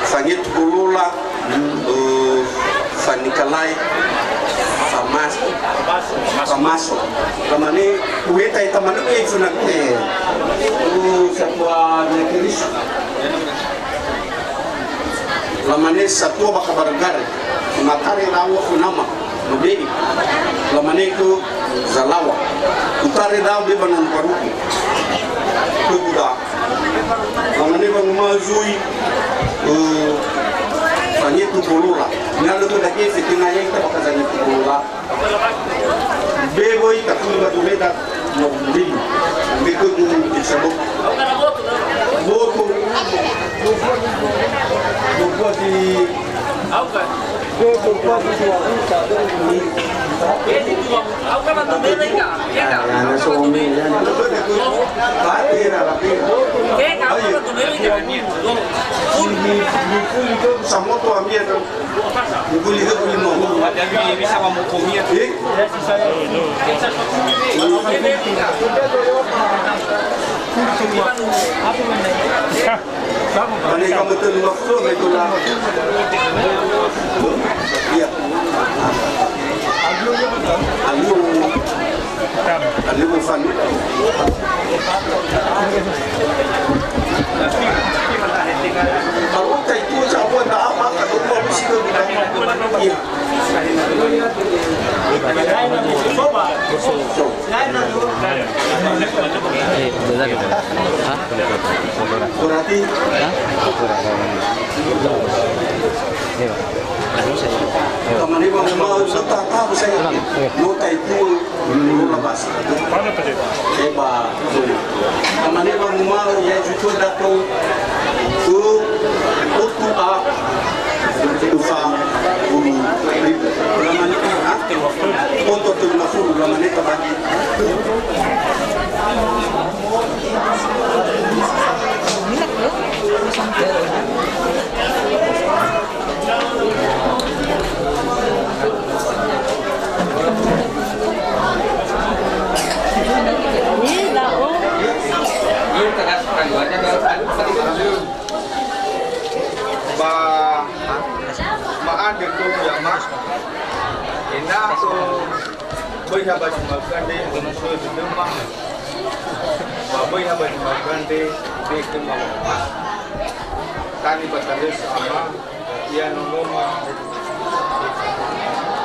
sangit bulula sanikalai Samaso tamani kuita tamani itu nak satwa negeri lamane satwa bakabarangare matari lawo funama mabedi lamane ku Zalawa utare daw di banan paru kuda amane bang mazui fanye tu bolula nalo to dake fitina yang ta bakazani tu bolula beboy takulu batuleta no mbili mbiko tu kisabo boto boto di Ani kamu terlalu flow itu lah. Iya. Alu fan. Kalau kita itu siapa tak apa kalau mau mesti ke iya. Berarti teman ibu mau serta tahu saya nota itu lepas. Hebat. Teman ibu mau ya itu datang ke Otua Ufa Ulu Ribu. Lama ni untuk tu nafsu lama ni terbagi. Maan de ko yama ina so boy haba di magande kono so de dema ba boy haba di magande de ke mama tani batale sama ia nongoma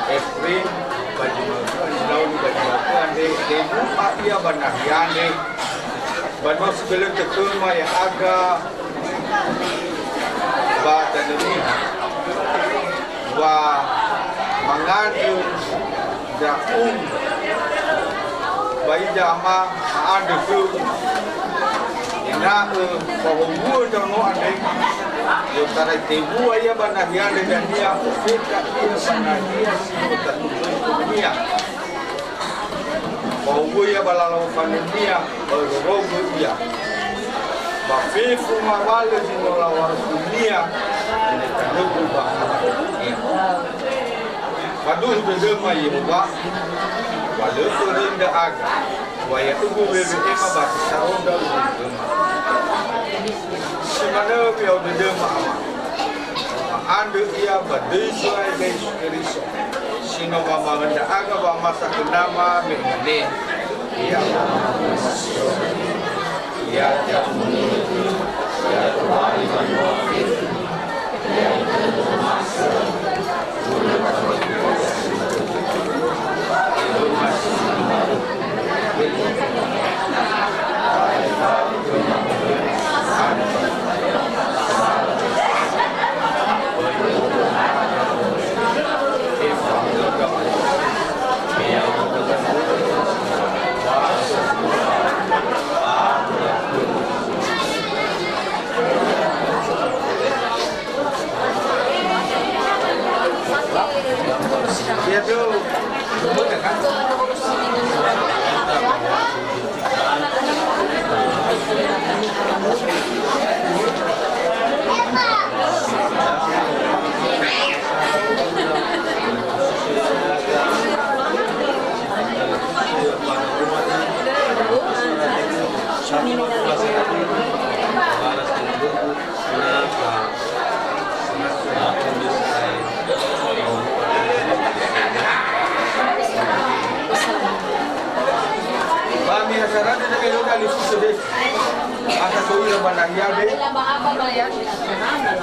Efrin baju magande launi baju magande de buka ia banahiane bano sebelum tekuma yang agak ba tanani wa mangadu da bai jama ada tu ina bahwa dono ande yo tara tebu aya banahian dan dia fika dia banahian simutan dunia bahwa ya balalo familia rogo dia bafifu mawale zinola wa dunia ini tanubu ba Paduh berdema yemba, walau turinda aga, waya tubuh berdema batu saronda berdema. Semana biar berdema ama, anda ia berdesai besu keriso. Sino mama benda aga ba masa kenama mengene, ia ia jamu, ia tuai manusia, ia itu masa.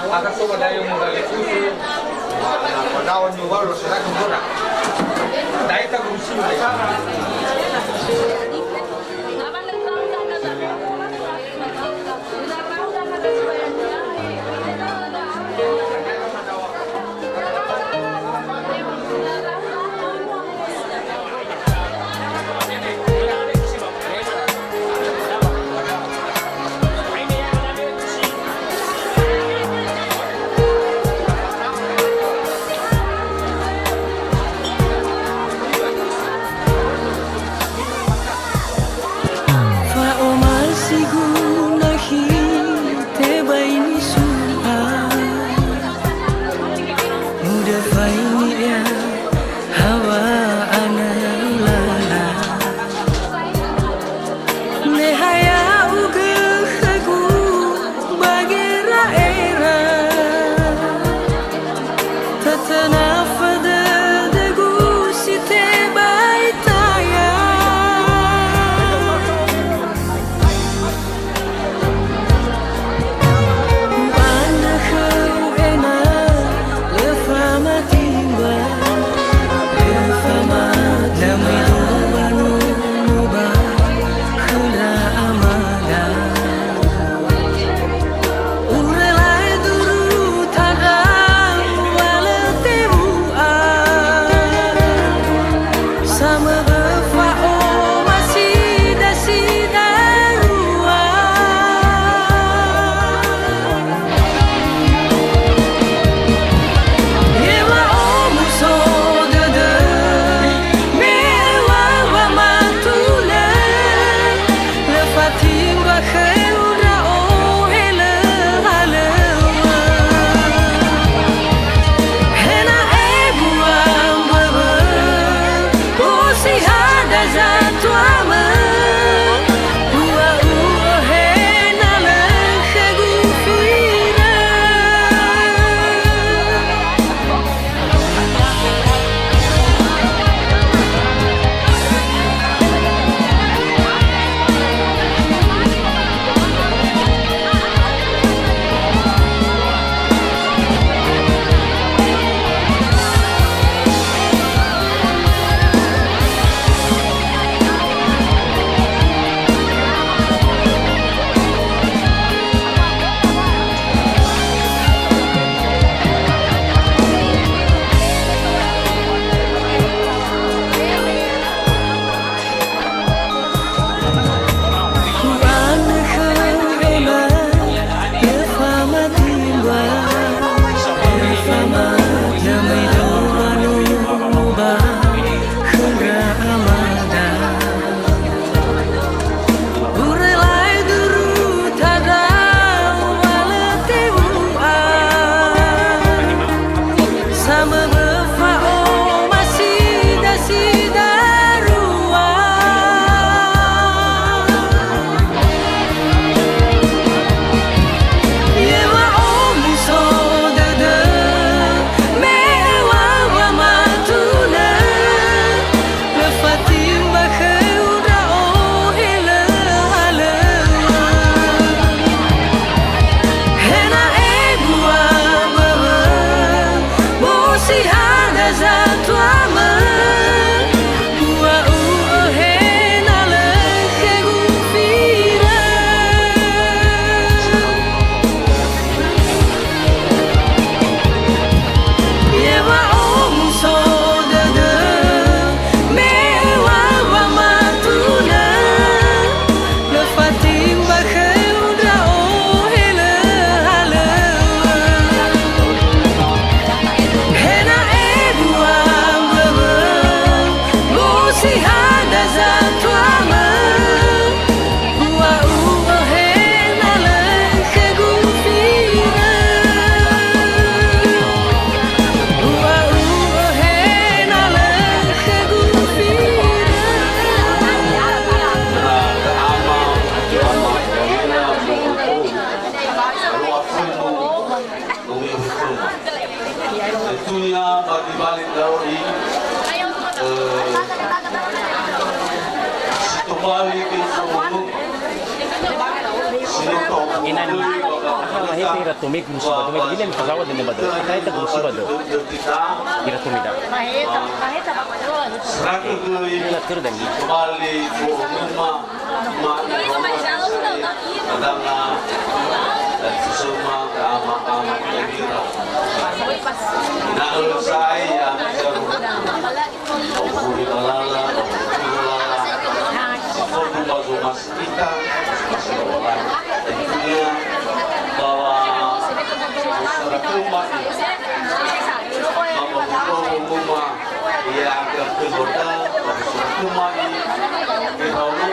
Akan coba dari modal itu, pada awal juga harus seragam Sinabali inani mahete ratumik gurusi bado me gile mkazawa dene bado kaita gurusi bado gira tumida maheta ila tur dangi kembali rumah dan sesama ama yang kira nah saya Buri balala, seformu mas kita masih berlalu. Tentunya bahwa masyarakat rumah rumah ia akan kegoda masyarakat rumah berlalu.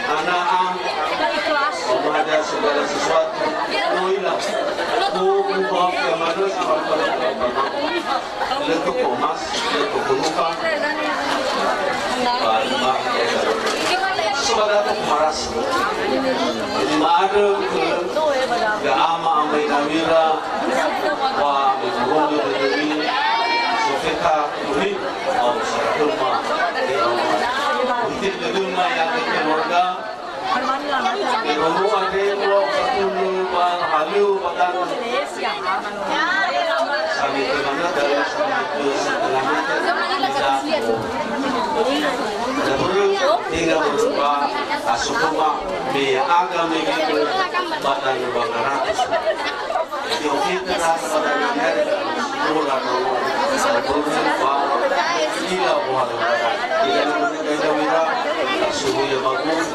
Anak ada segala sesuatu hilang berubah ke mana letuk emas letuk penumpang sebagai maras jadi ada ke ama amai namira wa berhubung dengan sofeta ini atau rumah di rumah yang keluarga Ibu ada blok satu bang halu badan kami terima dari satu setengah meter hingga berubah asup rumah biaya agam begitu badan bang ratus jadi kita rasa badan mula berubah gila buat dia menekan wira suhu yang bagus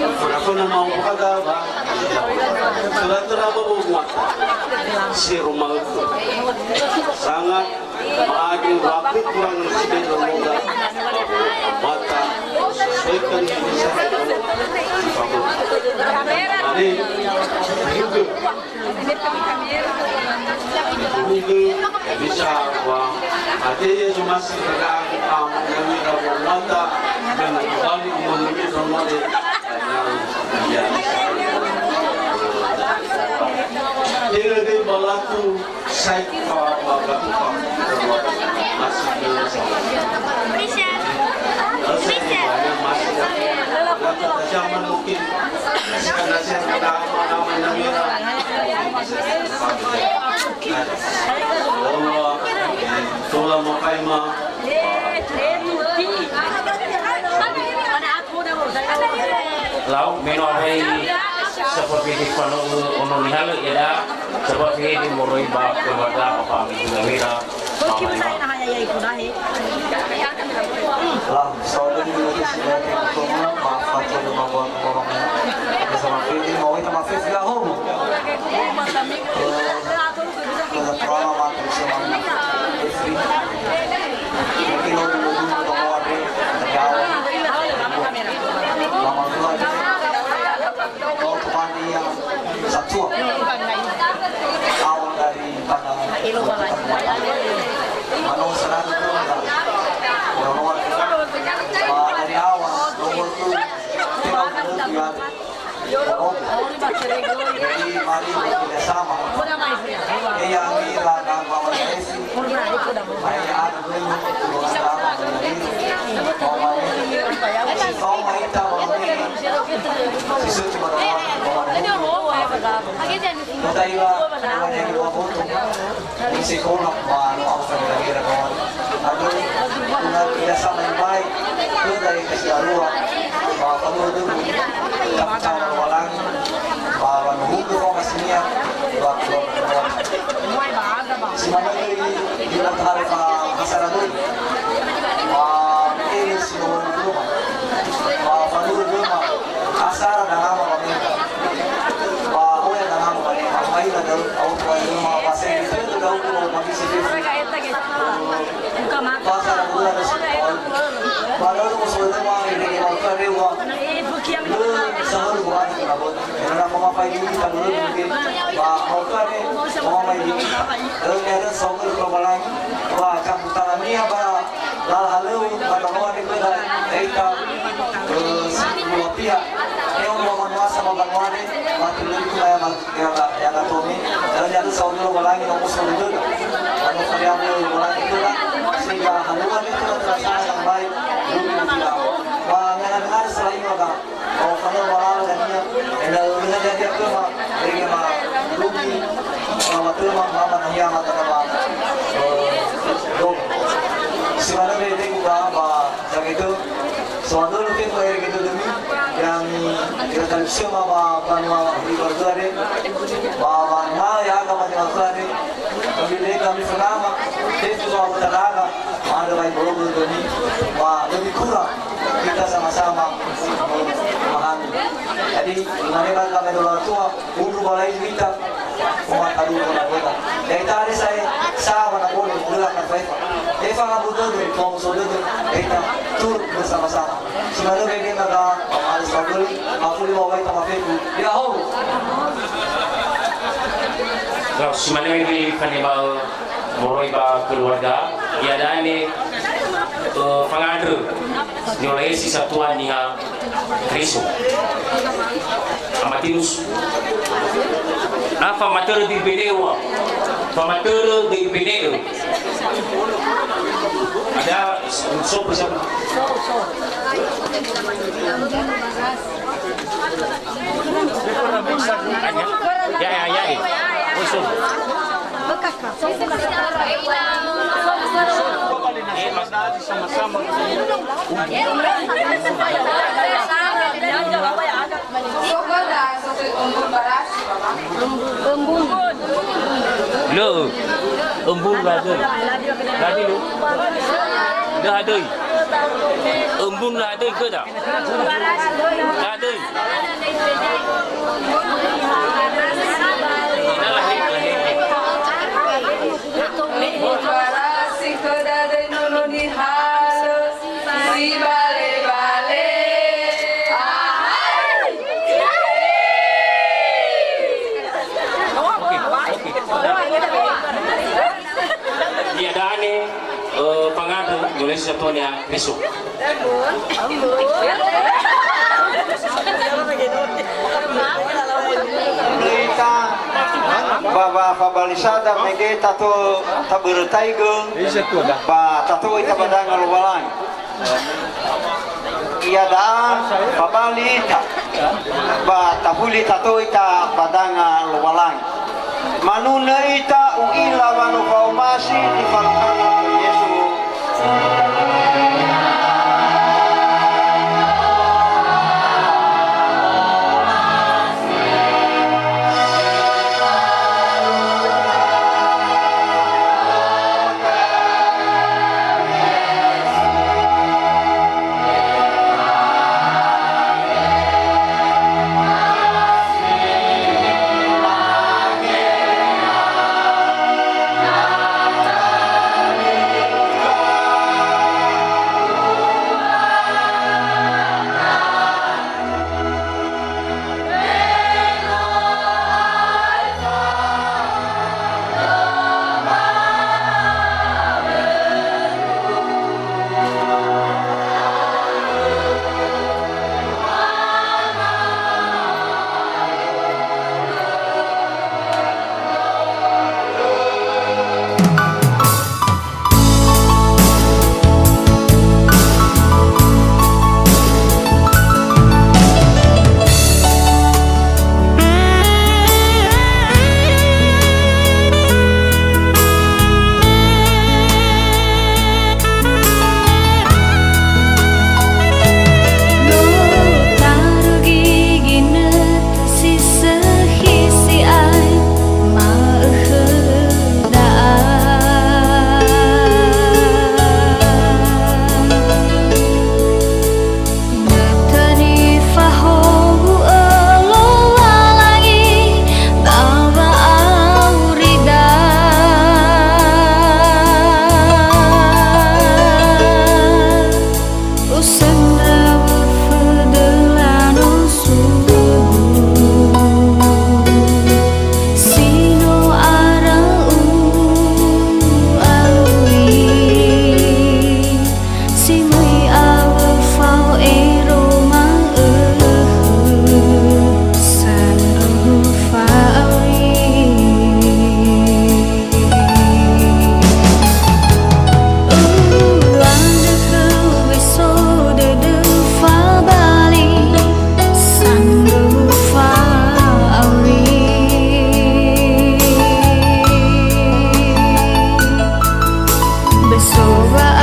Kenapa nama muka bang? Terlalu banyak si rumah itu sangat adil waktu kurang lebih bermoga mata sesuaikan bisa jadi itu bisa wah adanya cuma sekedar kami dapat mata dan kembali memenuhi semua dia di balaku saya bagaimana masih zaman mungkin karena saya kata nama namira Allah tola makaima lau meno abai seperti di pano ono nihal ida seperti di moroi ba keluarga apa kami namira lah saudara juga sebagai ketua maaf kalau membuat orang sama pilih mau itu maaf lah home kalau trauma mati sama istri mungkin orang dulu mau ada jauh lama dua kalau kembali yang satu awal dari pandangan manusia itu dari awal nomor itu tinggal jadi mari bekerjasama yang dilakukan Bapak Desi saya ada dulu kau main tahu siswa cuma kita iba namanya kita foto si kolak baru apa yang kita kawan ada kita kerjasama yang baik itu dari kesialuan bahwa kamu dulu cara walang bahwa nunggu kau kasihnya waktu si mana di antara pasar dulu ini si nunggu bahwa dulu asar dan nama pemerintah bahwa yang nama pemerintah main ada auto yang mau pasang itu dah ukur bagi sendiri pasar dulu ada baru musuh nabot. Ina mga pwede kita dulu mungkin. Hoka ni mga may di. Ada sokol probalang. Camputan ni apa? Lalu patamuan itu dah. Kita semua pihak. Yang mau menguasa membangun ni, mati lagi yang katomi. Dan ada sokol probalang yang musuh itu. Kalau kalian probalang itu lah. Sehingga haluan itu terasa yang baik. Mengenal selain maka, kalau malam dan dia, dengan dia ke mak, pergi mak, rugi, mak tu mak nahia mak terapa, semana beda juga mak, jadi itu, suatu mungkin kau gitu demi, yang kita tahu semua mak panua di luar ni, mak ya kami di luar ni, kami selama, itu semua tenaga, ada baik bolong demi, mak lebih kurang. Kita sama-sama memahami. Jadi mengenai kami dulu tua, ulu balai kita, umat adu bola bola. Dari tadi saya sama nak boleh belakan Eva. Eva nggak butuh dari kaum saudara kita turut bersama-sama. Sebenarnya begini maka alis bagul, aku lima baik sama Febu. Ya ho. Kalau sebenarnya ini kanibal moroiba keluarga, ya dan ini pengadil nilai sisa tuan niha Kristo amatinus apa materi di benewa materi di beneu ada sopo siapa ya usul sama-sama embun lagi lu dah ada embun lah ada ke tak dah ada pengadil boleh satunya besok. Kita baba fabalisada mege tato tabertaigung ba tato ita badang alwalang iadaan fabalita ba tahuli tato ita badang alwalang manuna ita uila wanu faumasi di falkana Yesus. Sora